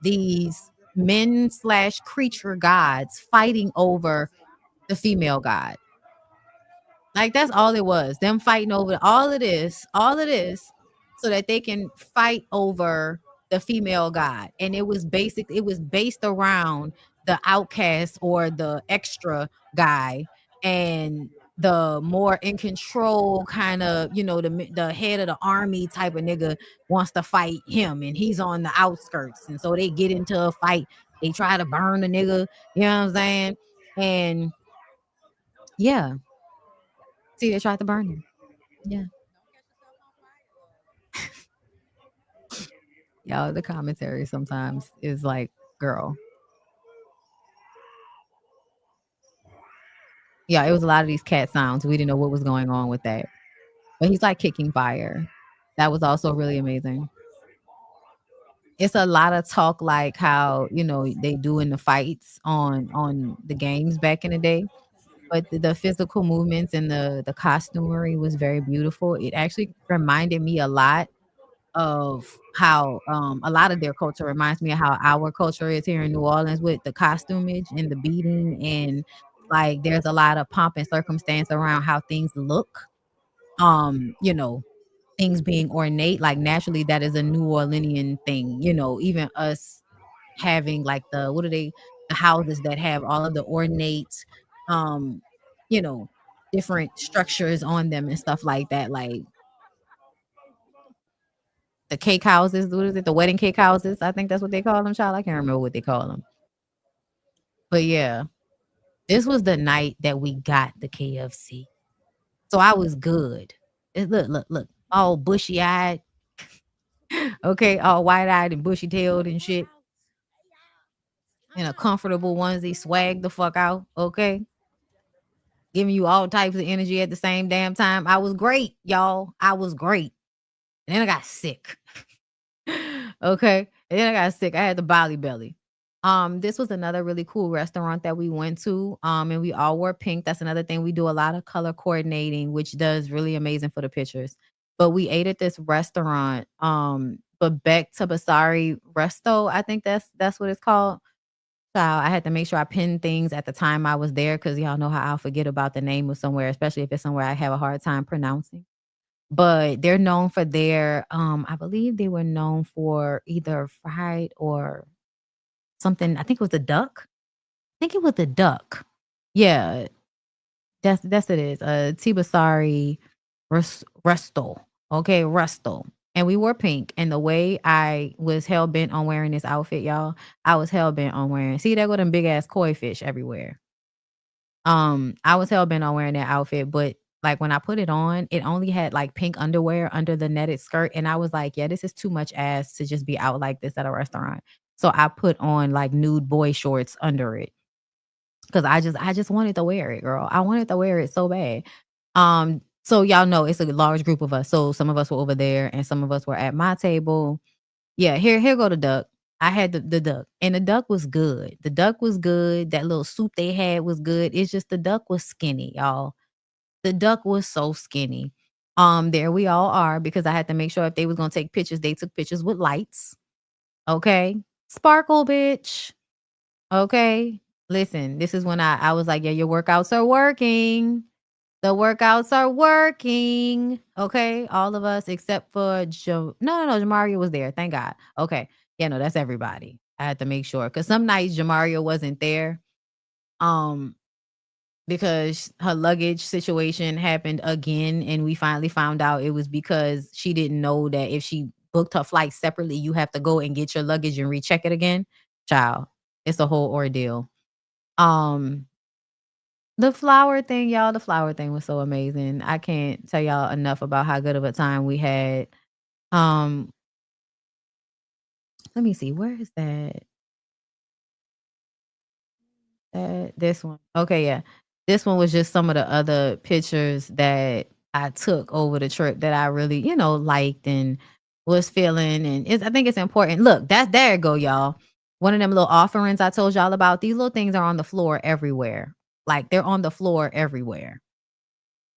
these men/creature gods fighting over the female god. Like that's all it was. Them fighting over all of this, so that they can fight over the female god. And it was based around the outcast or the extra guy, and the more in control kind of, the head of the army type of nigga wants to fight him, and he's on the outskirts. And so they get into a fight. They try to burn the nigga, you know what I'm saying? And yeah. See, they tried to burn him. Yeah. Y'all, the commentary sometimes is like, girl. Yeah, it was a lot of these cat sounds. We didn't know what was going on with that. But he's like kicking fire. That was also really amazing. It's a lot of talk like how, they do in the fights on the games back in the day. But the physical movements and the costumery was very beautiful. It actually reminded me a lot of how a lot of their culture reminds me of how our culture is here in New Orleans with the costumage and the beating, and like there's a lot of pomp and circumstance around how things look. Things being ornate, like naturally that is a New Orleanian thing. Even us having like the houses that have all of the ornate um different structures on them and stuff like that, like the cake houses. What is it? The wedding cake houses. I think that's what they call them, child. I can't remember what they call them. But yeah, this was the night that we got the KFC. So I was good. Look, all bushy eyed. Okay, all wide eyed and bushy tailed and shit. In a comfortable onesie, swag the fuck out. Okay. Giving you all types of energy at the same damn time. I was great, y'all. I was great. And then I got sick. Okay. And then I got sick. I had the Bali belly. This was another really cool restaurant that we went to. And we all wore pink. That's another thing. We do a lot of color coordinating, which does really amazing for the pictures. But we ate at this restaurant, Babek Tabasari Resto. I think that's what it's called. So I had to make sure I pinned things at the time I was there because y'all know how I'll forget about the name of somewhere, especially if it's somewhere I have a hard time pronouncing. But they're known for their, I believe they were known for either fried or something. I think it was the duck. I think it was the duck. Yeah, that's it is. Tibasari Resto. Okay, Resto. And we wore pink. And the way I was hell bent on wearing this outfit, y'all, I was hell bent on wearing. See, there go them big ass koi fish everywhere. I was hell bent on wearing that outfit, but like when I put it on, it only had like pink underwear under the netted skirt. And I was like, yeah, this is too much ass to just be out like this at a restaurant. So I put on like nude boy shorts under it. Cause I just wanted to wear it, girl. I wanted to wear it so bad. So y'all know it's a large group of us. So some of us were over there and some of us were at my table. Yeah, here go the duck. I had the duck, and the duck was good. The duck was good. That little soup they had was good. It's just the duck was skinny, y'all. The duck was so skinny. There we all are because I had to make sure if they was gonna take pictures, they took pictures with lights. Okay, sparkle, bitch. Okay, listen. This is when I was like, yeah, your workouts are working. The workouts are working. Okay. All of us except for No, Jamaria was there. Thank God. Okay. Yeah, no, that's everybody. I had to make sure. Because some nights Jamaria wasn't there. Because her luggage situation happened again. And we finally found out it was because she didn't know that if she booked her flight separately, you have to go and get your luggage and recheck it again. Child. It's a whole ordeal. The flower thing, y'all, the flower thing was so amazing. I can't tell y'all enough about how good of a time we had. Let me see, where is that? This one. Okay, yeah. This one was just some of the other pictures that I took over the trip that I really, liked and was feeling. And I think it's important. Look, there it go, y'all. One of them little offerings I told y'all about. These little things are on the floor everywhere. Like they're on the floor everywhere.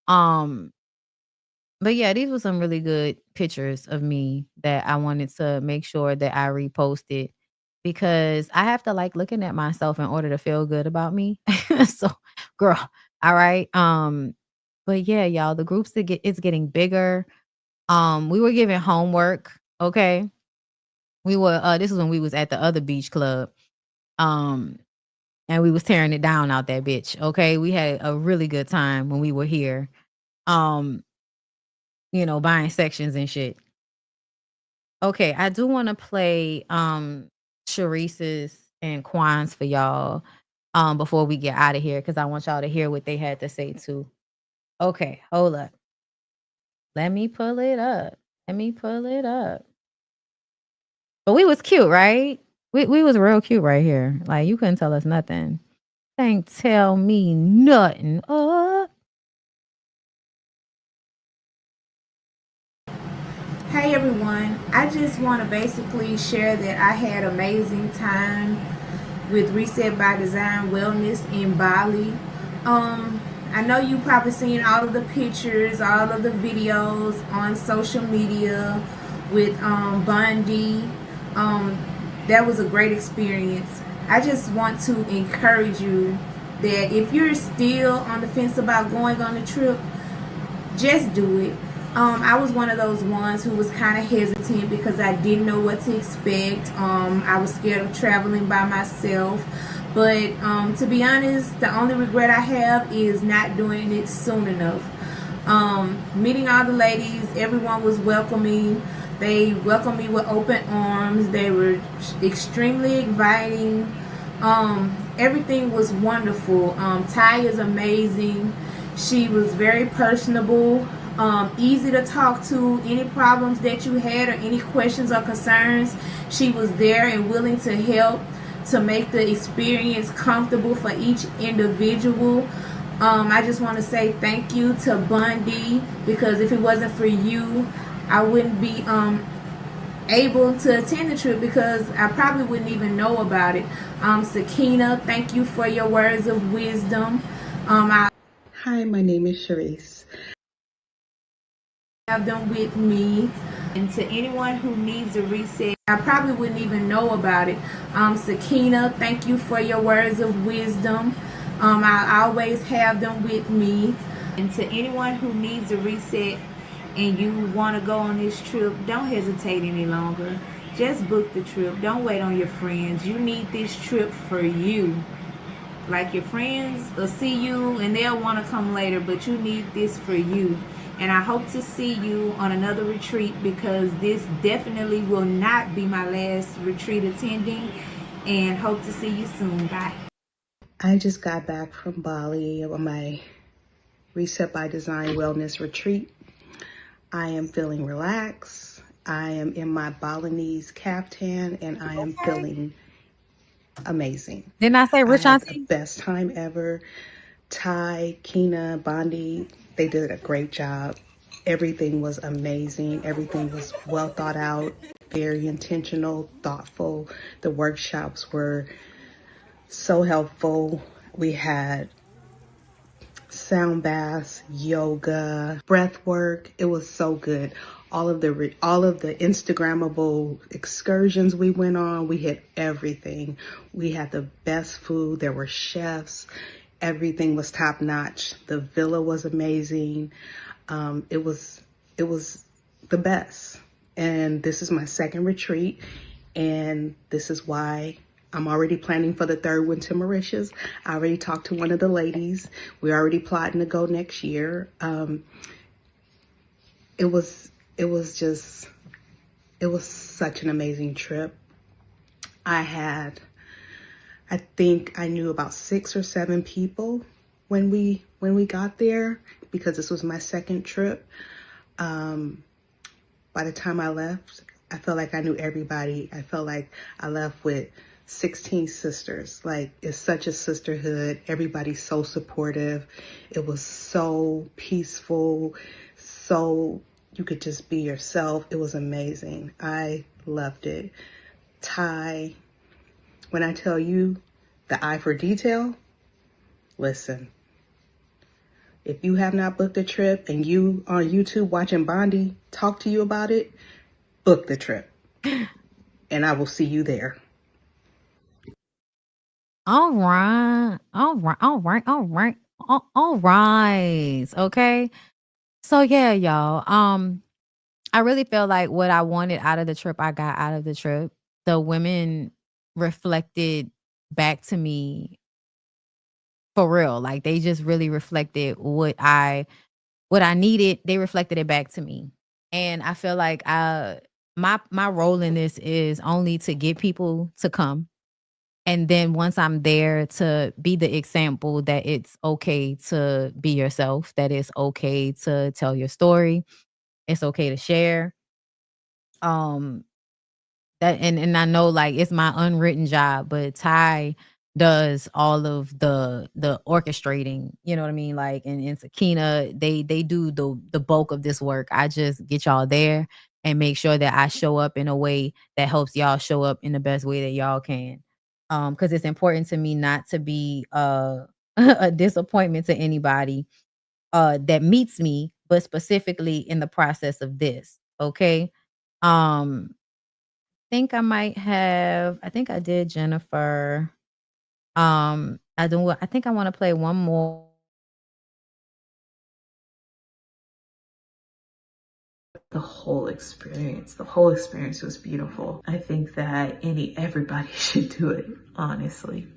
But yeah, these were some really good pictures of me that I wanted to make sure that I reposted because I have to like looking at myself in order to feel good about me. So, girl, all right. But yeah, y'all, the groups it's getting bigger. We were given homework. Okay, we were. This is when we was at the other beach club. And we was tearing it down out that bitch. Okay, we had a really good time when we were here. Buying sections and shit. Okay, I do want to play Sharice's and Quan's for y'all before we get out of here because I want y'all to hear what they had to say too. Okay, hold up. Let me pull it up. But we was cute, right? We was real cute right here. Like you couldn't tell us nothing. Can't tell me nothing. Hey everyone, I just want to basically share that I had amazing time with Reset by Design Wellness in Bali. I know you probably seen all of the pictures, all of the videos on social media with Bondi. That was a great experience. I just want to encourage you that if you're still on the fence about going on the trip, just do it. I was one of those ones who was kind of hesitant because I didn't know what to expect. I was scared of traveling by myself. But to be honest, the only regret I have is not doing it soon enough. Meeting all the ladies, everyone was welcoming. They welcomed me with open arms. They were extremely inviting. Everything was wonderful. Ty is amazing. She was very personable. Easy to talk to. Any problems that you had or any questions or concerns, she was there and willing to help to make the experience comfortable for each individual. I just want to say thank you to Bondi because if it wasn't for you, I wouldn't be able to attend the trip because I probably wouldn't even know about it. Sakina, thank you for your words of wisdom. Hi, my name is Sharice. Have them with me. And to anyone who needs a reset, I probably wouldn't even know about it. Sakina, thank you for your words of wisdom. I always have them with me. And to anyone who needs a reset and you want to go on this trip, don't hesitate any longer. Just book the trip. Don't wait on your friends. You need this trip for you. Like, your friends will see you and they'll want to come later, but you need this for you. And I hope to see you on another retreat, because this definitely will not be my last retreat attending, and hope to see you soon. Bye. I just got back from Bali on my Reset by Design Wellness retreat. I am feeling relaxed. I am in my Balinese caftan and I am feeling amazing. Didn't I say I Rich had the Auntie? best time ever. Ty, Kina, Bondi, they did a great job. Everything was amazing. Everything was well thought out, very intentional, thoughtful. The workshops were so helpful. We had sound baths, yoga, breath work. It was so good. All of the Instagrammable excursions we went on, we hit everything. We had the best food. There were chefs. Everything was top notch. The villa was amazing. It was the best. And this is my second retreat, and this is why I'm already planning for the third one to Mauritius. I already talked to one of the ladies. We're already plotting to go next year. It was such an amazing trip. I think I knew about 6 or 7 people when we got there, because this was my second trip. By the time I left, I felt like I knew everybody. I felt like I left with 16 sisters. Like, it's such a sisterhood. Everybody's so supportive. It was so peaceful. So you could just be yourself. It was amazing. I loved it. Ty, when I tell you the eye for detail, listen. If you have not booked a trip and you on YouTube watching Bondi talk to you about it, book the trip. And I will see you there. All right. Okay. So yeah, y'all. I really feel like what I wanted out of the trip, I got out of the trip. The women reflected back to me for real. Like, they just really reflected what I needed. They reflected it back to me. And I feel like my role in this is only to get people to come. And then once I'm there, to be the example that it's okay to be yourself, that it's okay to tell your story. It's okay to share. That and I know, like, it's my unwritten job, but Ty does all of the orchestrating, you know what I mean? Like, and Sakina, they do the bulk of this work. I just get y'all there and make sure that I show up in a way that helps y'all show up in the best way that y'all can. Because it's important to me not to be a disappointment to anybody that meets me, but specifically in the process of this. Okay. Think I think I did Jennifer. I think I want to play one more. The whole experience was beautiful. I think that everybody should do it, honestly.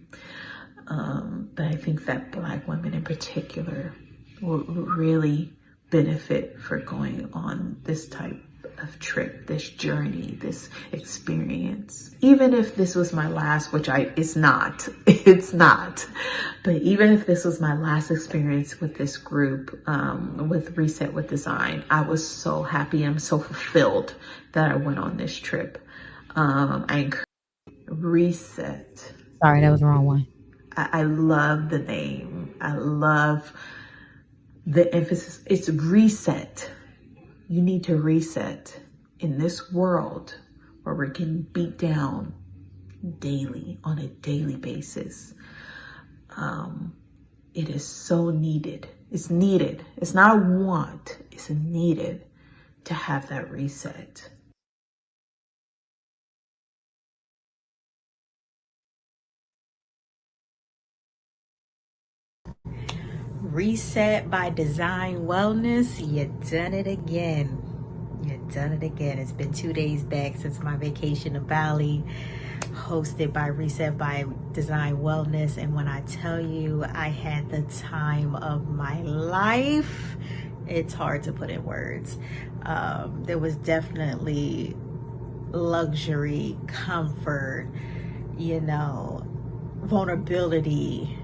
But I think that Black women in particular will really benefit for going on this type of trip, this journey, this experience. Even if this was my last, which it's not, but even if this was my last experience with this group, with Reset with Design, I was so happy. I'm so fulfilled that I went on this trip. I encourage Reset. Sorry, that was the wrong one. I love the name. I love the emphasis. It's reset. You need to reset in this world where we're getting beat down daily, on a daily basis. It is so needed. It's needed. It's not a want, it's needed to have that reset. Reset by Design Wellness. You done it again. You done it again. It's been 2 days back since my vacation to Bali, hosted by Reset by Design Wellness. And when I tell you I had the time of my life, it's hard to put in words. There was definitely luxury, comfort, vulnerability.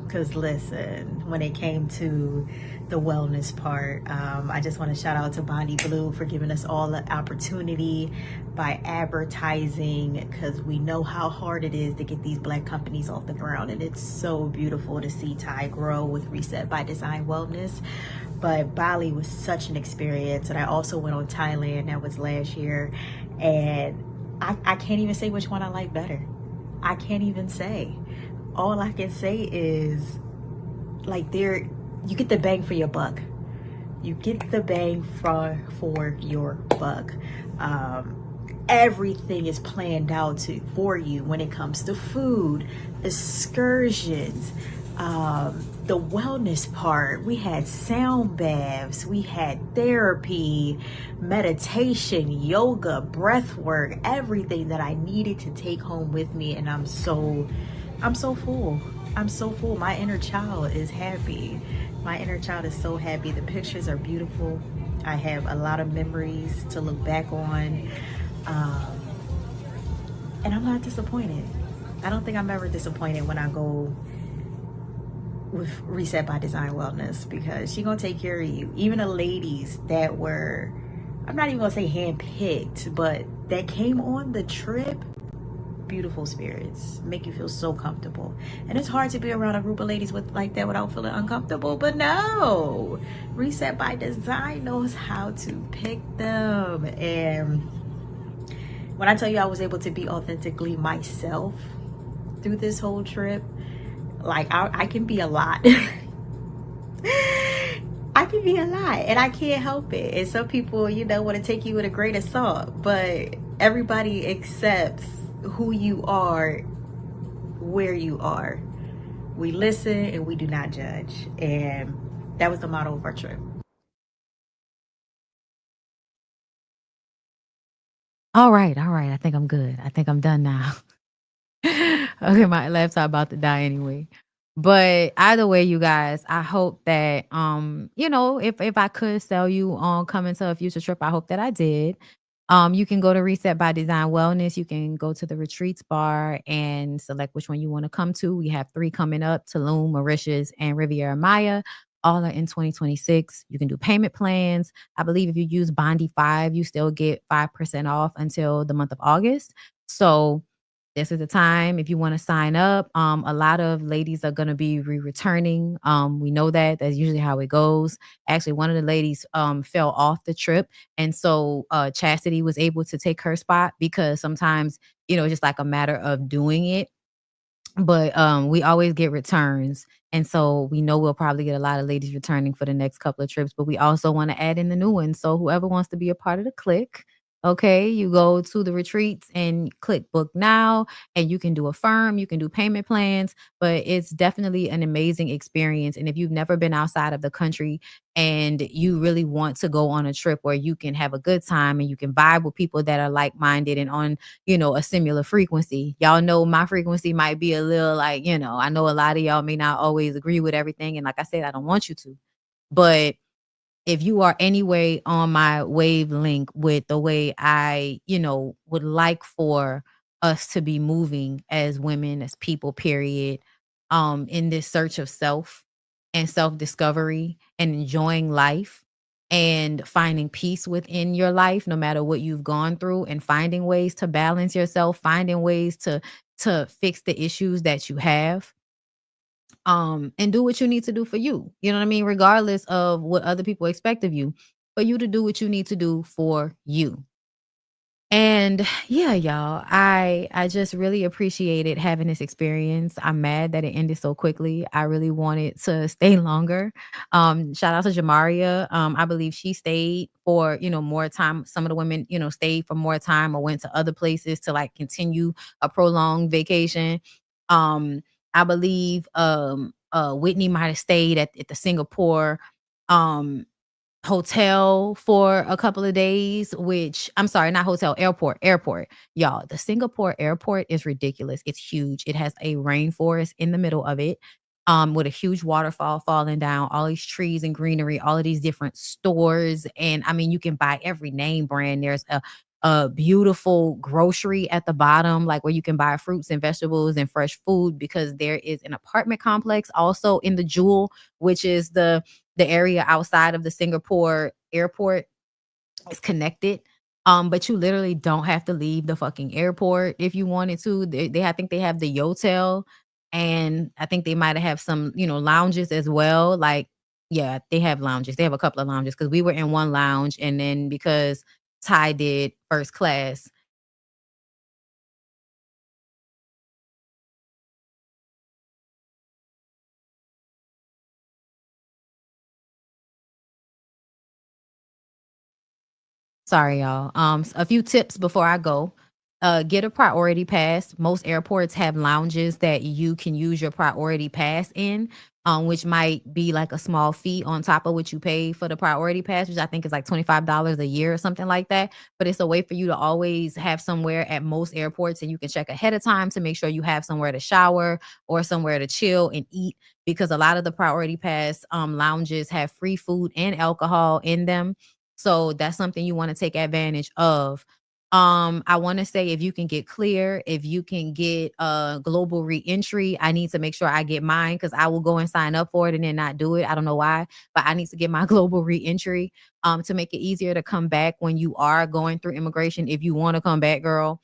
Because listen, when it came to the wellness part, I just want to shout out to BondyBlue for giving us all the opportunity by advertising, because we know how hard it is to get these Black companies off the ground. And it's so beautiful to see Thai grow with Reset by Design Wellness. But Bali was such an experience. And I also went on Thailand. That was last year. And I can't even say which one I like better. I can't even say. All I can say is, like, you get the bang for your buck. You get the bang for your buck. Everything is planned out for you when it comes to food, excursions, the wellness part. We had sound baths, we had therapy, meditation, yoga, breath work, everything that I needed to take home with me. And I'm so full. I'm so full. My inner child is happy. My inner child is so happy. The pictures are beautiful. I have a lot of memories to look back on. And I'm not disappointed. I don't think I'm ever disappointed when I go with Reset by Design Wellness, because she's gonna take care of you. Even the ladies that were, I'm not even gonna say handpicked, but that came on the trip, beautiful spirits, make you feel so comfortable. And it's hard to be around a group of ladies like that without feeling uncomfortable, but no, Reset by Design knows how to pick them. And when I tell you I was able to be authentically myself through this whole trip, like I can be a lot. I can be a lot, and I can't help it. And some people, want to take you with a grain of salt, but everybody accepts who you are, where you are. We listen and we do not judge. And that was the motto of our trip. All right. I think I'm good. I think I'm done now. Okay, my laptop about to die anyway. But either way, you guys, I hope that if I could sell you on coming to a future trip, I hope that I did. You can go to Reset by Design Wellness. You can go to the retreats bar and select which one you want to come to. We have 3 coming up: Tulum, Mauritius, and Riviera Maya. All are in 2026. You can do payment plans. I believe if you use Bondy5, you still get 5% off until the month of August. So this is the time if you want to sign up. A lot of ladies are going to be returning. We know that. That's usually how it goes. Actually, one of the ladies fell off the trip. And so Chastity was able to take her spot, because sometimes, just like a matter of doing it. But we always get returns. And so we know we'll probably get a lot of ladies returning for the next couple of trips. But we also want to add in the new ones. So whoever wants to be a part of the clique, okay, you go to the retreats and click book now, and you can do Affirm, you can do payment plans, but it's definitely an amazing experience. And if you've never been outside of the country and you really want to go on a trip where you can have a good time and you can vibe with people that are like-minded and on, a similar frequency. Y'all know my frequency might be a little like, I know a lot of y'all may not always agree with everything. And like I said, I don't want you to, but if you are anyway on my wavelength with the way I, would like for us to be moving as women, as people, period, in this search of self and self-discovery and enjoying life and finding peace within your life, no matter what you've gone through, and finding ways to balance yourself, finding ways to fix the issues that you have, and do what you need to do for you. You know what I mean? Regardless of what other people expect of you, for you to do what you need to do for you. And yeah, y'all, I just really appreciated having this experience. I'm mad that it ended so quickly. I really wanted to stay longer. Shout out to Jamaria. I believe she stayed for, more time. Some of the women, stayed for more time or went to other places to like continue a prolonged vacation. Um, I believe Whitney might have stayed at the Singapore um hotel for a couple of days, which I'm sorry, not hotel, airport. Y'all, the Singapore airport is ridiculous. It's huge. It has a rainforest in the middle of it, with a huge waterfall falling down, all these trees and greenery, all of these different stores. And I mean, you can buy every name brand. There's a beautiful grocery at the bottom, like where you can buy fruits and vegetables and fresh food, because there is an apartment complex also in the Jewel, which is the area outside of the Singapore airport. Is connected. But you literally don't have to leave the fucking airport if you wanted to. I think they have the Yotel, and I think they might have some, lounges as well. Like, yeah, they have lounges. They have a couple of lounges because we were in one lounge, and then because Ty did first class. Sorry, y'all. A few tips before I go. Get a priority pass. Most airports have lounges that you can use your priority pass in, which might be like a small fee on top of what you pay for the priority pass, which I think is like $25 a year or something like that. But it's a way for you to always have somewhere at most airports, and you can check ahead of time to make sure you have somewhere to shower or somewhere to chill and eat, because a lot of the priority pass lounges have free food and alcohol in them. So that's something you want to take advantage of. I want to say, if you can get clear, if you can get global reentry, I need to make sure I get mine, because I will go and sign up for it and then not do it. I don't know why, but I need to get my global reentry to make it easier to come back when you are going through immigration. If you want to come back, girl,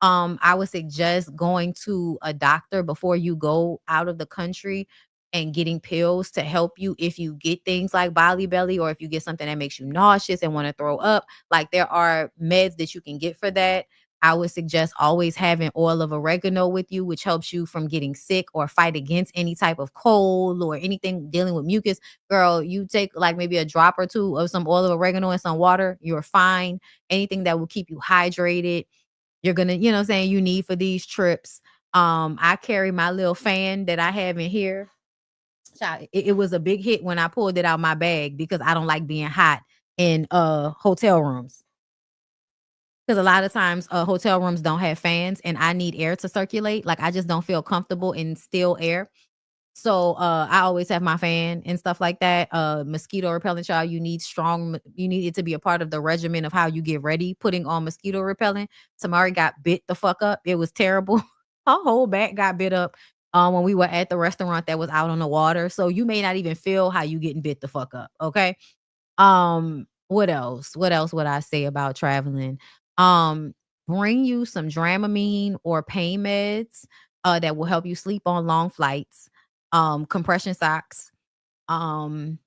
I would suggest going to a doctor before you go out of the country and getting pills to help you if you get things like Bali belly, or if you get something that makes you nauseous and want to throw up. Like, there are meds that you can get for that. I would suggest always having oil of oregano with you, which helps you from getting sick or fight against any type of cold or anything dealing with mucus. Girl, you take like maybe a drop or two of some oil of oregano and some water, you're fine. Anything that will keep you hydrated, you're gonna, saying, you need for these trips. I carry my little fan that I have in here. Child, it was a big hit when I pulled it out my bag, because I don't like being hot in hotel rooms. Because a lot of times hotel rooms don't have fans, and I need air to circulate. Like, I just don't feel comfortable in still air. So I always have my fan and stuff like that. Mosquito repellent, child, you need you need it to be a part of the regimen of how you get ready, putting on mosquito repellent. Tamari got bit the fuck up. It was terrible. Her whole back got bit up when we were at the restaurant that was out on the water. So you may not even feel how you getting bit the fuck up. Okay. What else? What else would I say about traveling? Um, Bring you some Dramamine or pain meds that will help you sleep on long flights. Compression socks. Um,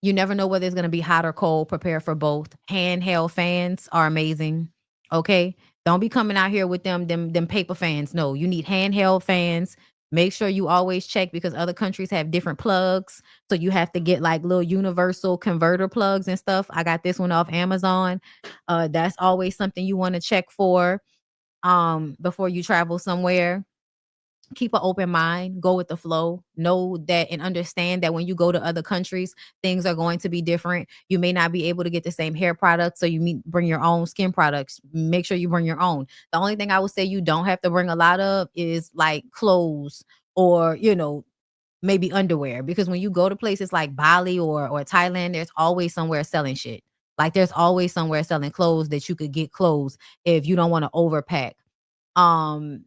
you never know whether it's gonna be hot or cold. Prepare for both. Handheld fans are amazing. Okay. Don't be coming out here with them paper fans. No, you need handheld fans. Make sure you always check, because other countries have different plugs. So you have to get like little universal converter plugs and stuff. I got this one off Amazon. That's always something you want to check for before you travel somewhere. Keep an open mind, go with the flow, know that and understand that when you go to other countries, things are going to be different. You may not be able to get the same hair products, so bring your own skin products. Make sure you bring your own. The only thing I would say you don't have to bring a lot of is like clothes, or maybe underwear, because when you go to places like Bali or Thailand, there's always somewhere selling shit. Like, there's always somewhere selling clothes that you could get clothes if you don't want to overpack. um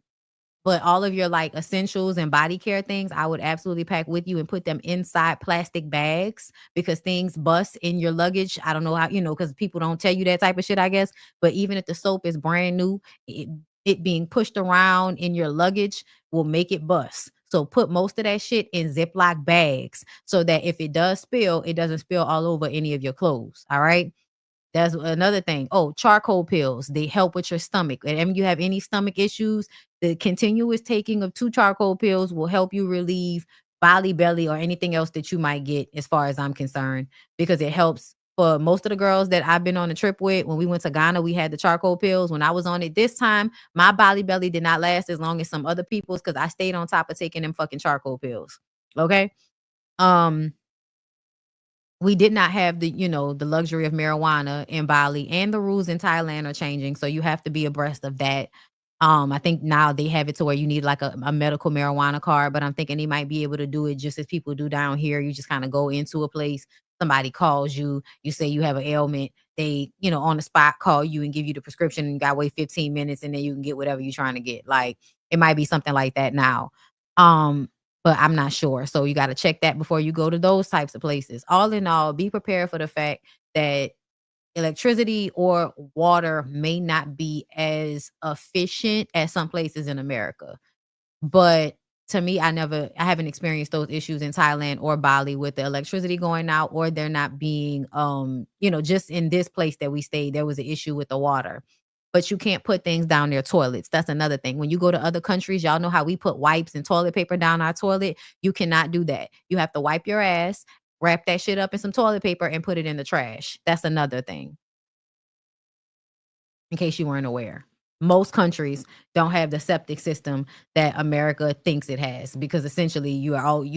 but all of your like essentials and body care things, I would absolutely pack with you and put them inside plastic bags, because things bust in your luggage. I don't know how, because people don't tell you that type of shit, I guess. But even if the soap is brand new, it being pushed around in your luggage will make it bust. So put most of that shit in Ziploc bags, so that if it does spill, it doesn't spill all over any of your clothes. All right. That's another thing. Oh, charcoal pills. They help with your stomach. And if you have any stomach issues, the continuous taking of 2 charcoal pills will help you relieve Bali belly or anything else that you might get, as far as I'm concerned, because it helps. For most of the girls that I've been on a trip with, when we went to Ghana, we had the charcoal pills. When I was on it this time, my Bali belly did not last as long as some other people's, because I stayed on top of taking them fucking charcoal pills. Okay. Um, we did not have the, the luxury of marijuana in Bali, and the rules in Thailand are changing. So you have to be abreast of that. I think now they have it to where you need like a medical marijuana card, but I'm thinking they might be able to do it just as people do down here. You just kind of go into a place, somebody calls you, you say you have an ailment, they, on the spot call you and give you the prescription, and you got to wait 15 minutes and then you can get whatever you're trying to get. Like, it might be something like that now. But I'm not sure. So you got to check that before you go to those types of places. All in all, be prepared for the fact that electricity or water may not be as efficient as some places in America. But to me, I haven't experienced those issues in Thailand or Bali with the electricity going out, or there not being, just in this place that we stayed, there was an issue with the water. But you can't put things down their toilets. That's another thing. When you go to other countries, y'all know how we put wipes and toilet paper down our toilet. You cannot do that. You have to wipe your ass, wrap that shit up in some toilet paper, and put it in the trash. That's another thing, in case you weren't aware. Most countries don't have the septic system that America thinks it has, because essentially you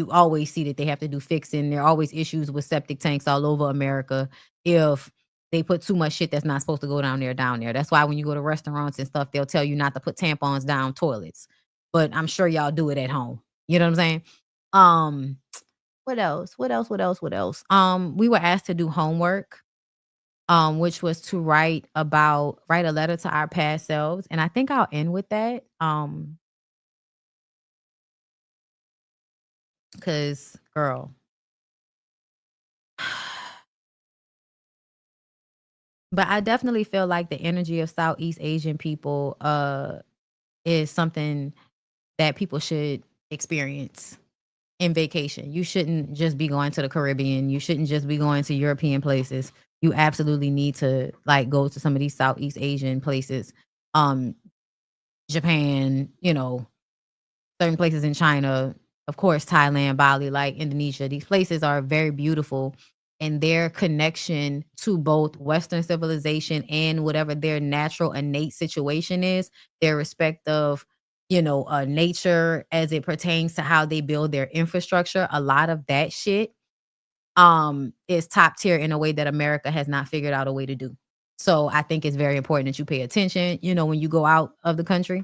always see that they have to do fixing. There are always issues with septic tanks all over America if they put too much shit that's not supposed to go down there. That's why when you go to restaurants and stuff, they'll tell you not to put tampons down toilets. But I'm sure y'all do it at home. You know what I'm saying? What else? We were asked to do homework, which was to write a letter to our past selves. And I think I'll end with that. Because, girl. But I definitely feel like the energy of Southeast Asian people is something that people should experience in vacation. You shouldn't just be going to the Caribbean. You shouldn't just be going to European places. You absolutely need to like go to some of these Southeast Asian places. Japan, certain places in China, of course, Thailand, Bali, like Indonesia. These places are very beautiful, and their connection to both Western civilization and whatever their natural innate situation is, their respect of, nature as it pertains to how they build their infrastructure. A lot of that shit is top tier in a way that America has not figured out a way to do. So I think it's very important that you pay attention, when you go out of the country.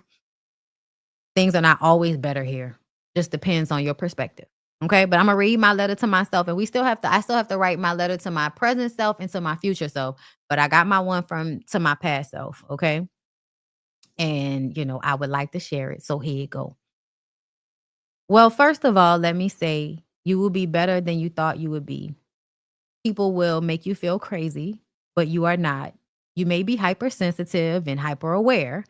Things are not always better here. Just depends on your perspective. Okay. But I'm going to read my letter to myself, and I still have to write my letter to my present self and to my future self. But I got my one to my past self. Okay. And, I would like to share it. So here you go. Well, first of all, let me say you will be better than you thought you would be. People will make you feel crazy, but you are not. You may be hypersensitive and hyper aware,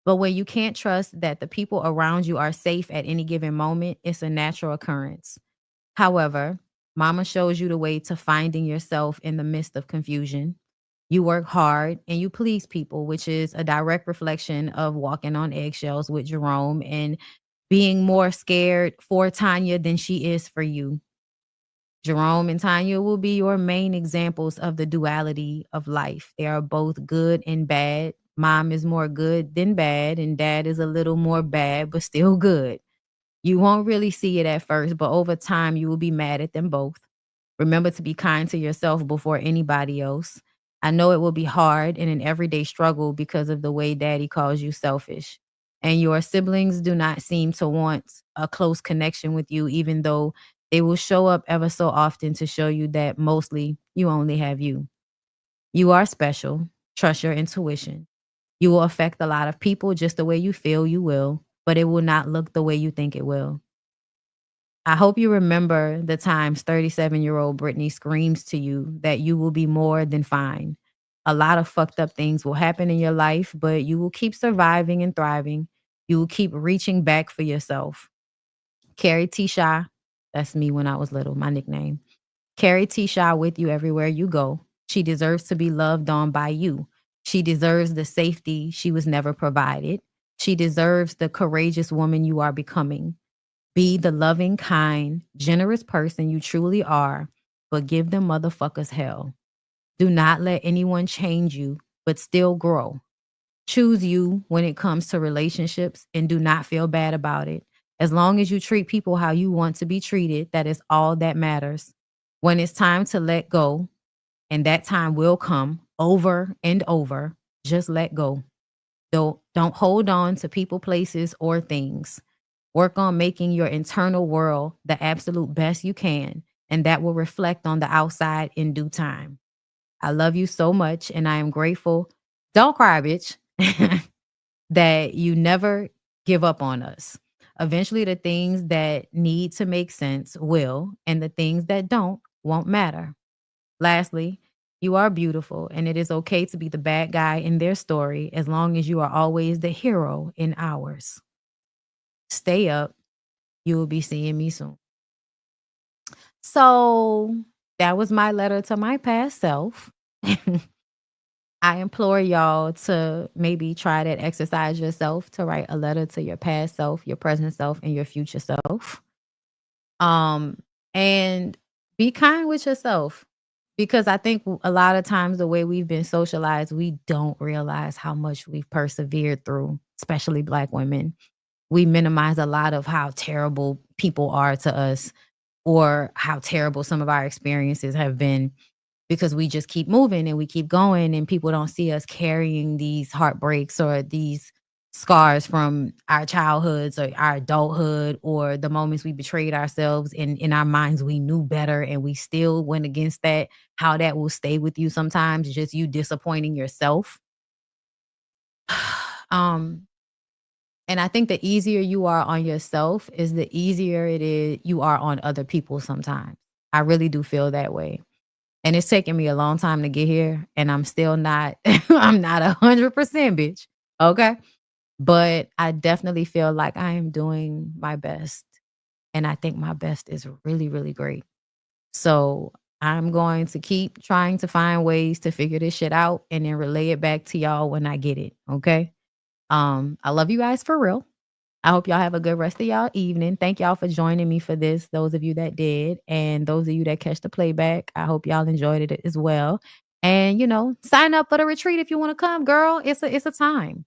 but when you can't trust that the people around you are safe at any given moment, it's a natural occurrence. However, Mama shows you the way to finding yourself in the midst of confusion. You work hard and you please people, which is a direct reflection of walking on eggshells with Jerome and being more scared for Tanya than she is for you. Jerome and Tanya will be your main examples of the duality of life. They are both good and bad. Mom is more good than bad, and dad is a little more bad, but still good. You won't really see it at first, but over time, you will be mad at them both. Remember to be kind to yourself before anybody else. I know it will be hard and an everyday struggle because of the way daddy calls you selfish. And your siblings do not seem to want a close connection with you, even though they will show up ever so often to show you that mostly you only have you. You are special. Trust your intuition. You will affect a lot of people just the way you feel you will, but it will not look the way you think it will. I hope you remember the times 37-year-old Brittany screams to you that you will be more than fine. A lot of fucked up things will happen in your life, but you will keep surviving and thriving. You will keep reaching back for yourself. Carry Tisha, that's me when I was little, my nickname. Carry Tisha with you everywhere you go. She deserves to be loved on by you. She deserves the safety she was never provided. She deserves the courageous woman you are becoming. Be the loving, kind, generous person you truly are, but give them motherfuckers hell. Do not let anyone change you, but still grow. Choose you when it comes to relationships and do not feel bad about it. As long as you treat people how you want to be treated, that is all that matters. When it's time to let go, and that time will come over and over, just let go. Don't hold on to people, places, or things. Work on making your internal world the absolute best you can, and that will reflect on the outside in due time. I love you so much, and I am grateful. Don't cry, bitch. That you never give up on us. Eventually, the things that need to make sense will, and the things that don't won't matter. Lastly, you are beautiful, and it is okay to be the bad guy in their story as long as you are always the hero in ours. Stay up. You will be seeing me soon. So that was my letter to my past self. I implore y'all to maybe try that exercise yourself, to write a letter to your past self, your present self, and your future self. And be kind with yourself, because I think a lot of times the way we've been socialized, we don't realize how much we've persevered through, especially Black women. We minimize a lot of how terrible people are to us, or how terrible some of our experiences have been, because we just keep moving and we keep going, and people don't see us carrying these heartbreaks or these scars from our childhoods or our adulthood, or the moments we betrayed ourselves, and in our minds we knew better and we still went against that. How that will stay with you sometimes, just you disappointing yourself. um and I think the easier you are on yourself is the easier it is you are on other people sometimes. I really do feel that way. And it's taken me a long time to get here, and I'm still not I'm not 100% bitch. Okay? But I definitely feel like I am doing my best, and I think my best is really, really great. So, I'm going to keep trying to find ways to figure this shit out and then relay it back to y'all when I get it, okay? I love you guys for real. I hope y'all have a good rest of y'all evening. Thank y'all for joining me for this. Those of you that did, and those of you that catch the playback, I hope y'all enjoyed it as well. And sign up for the retreat if you want to come, girl. It's a time.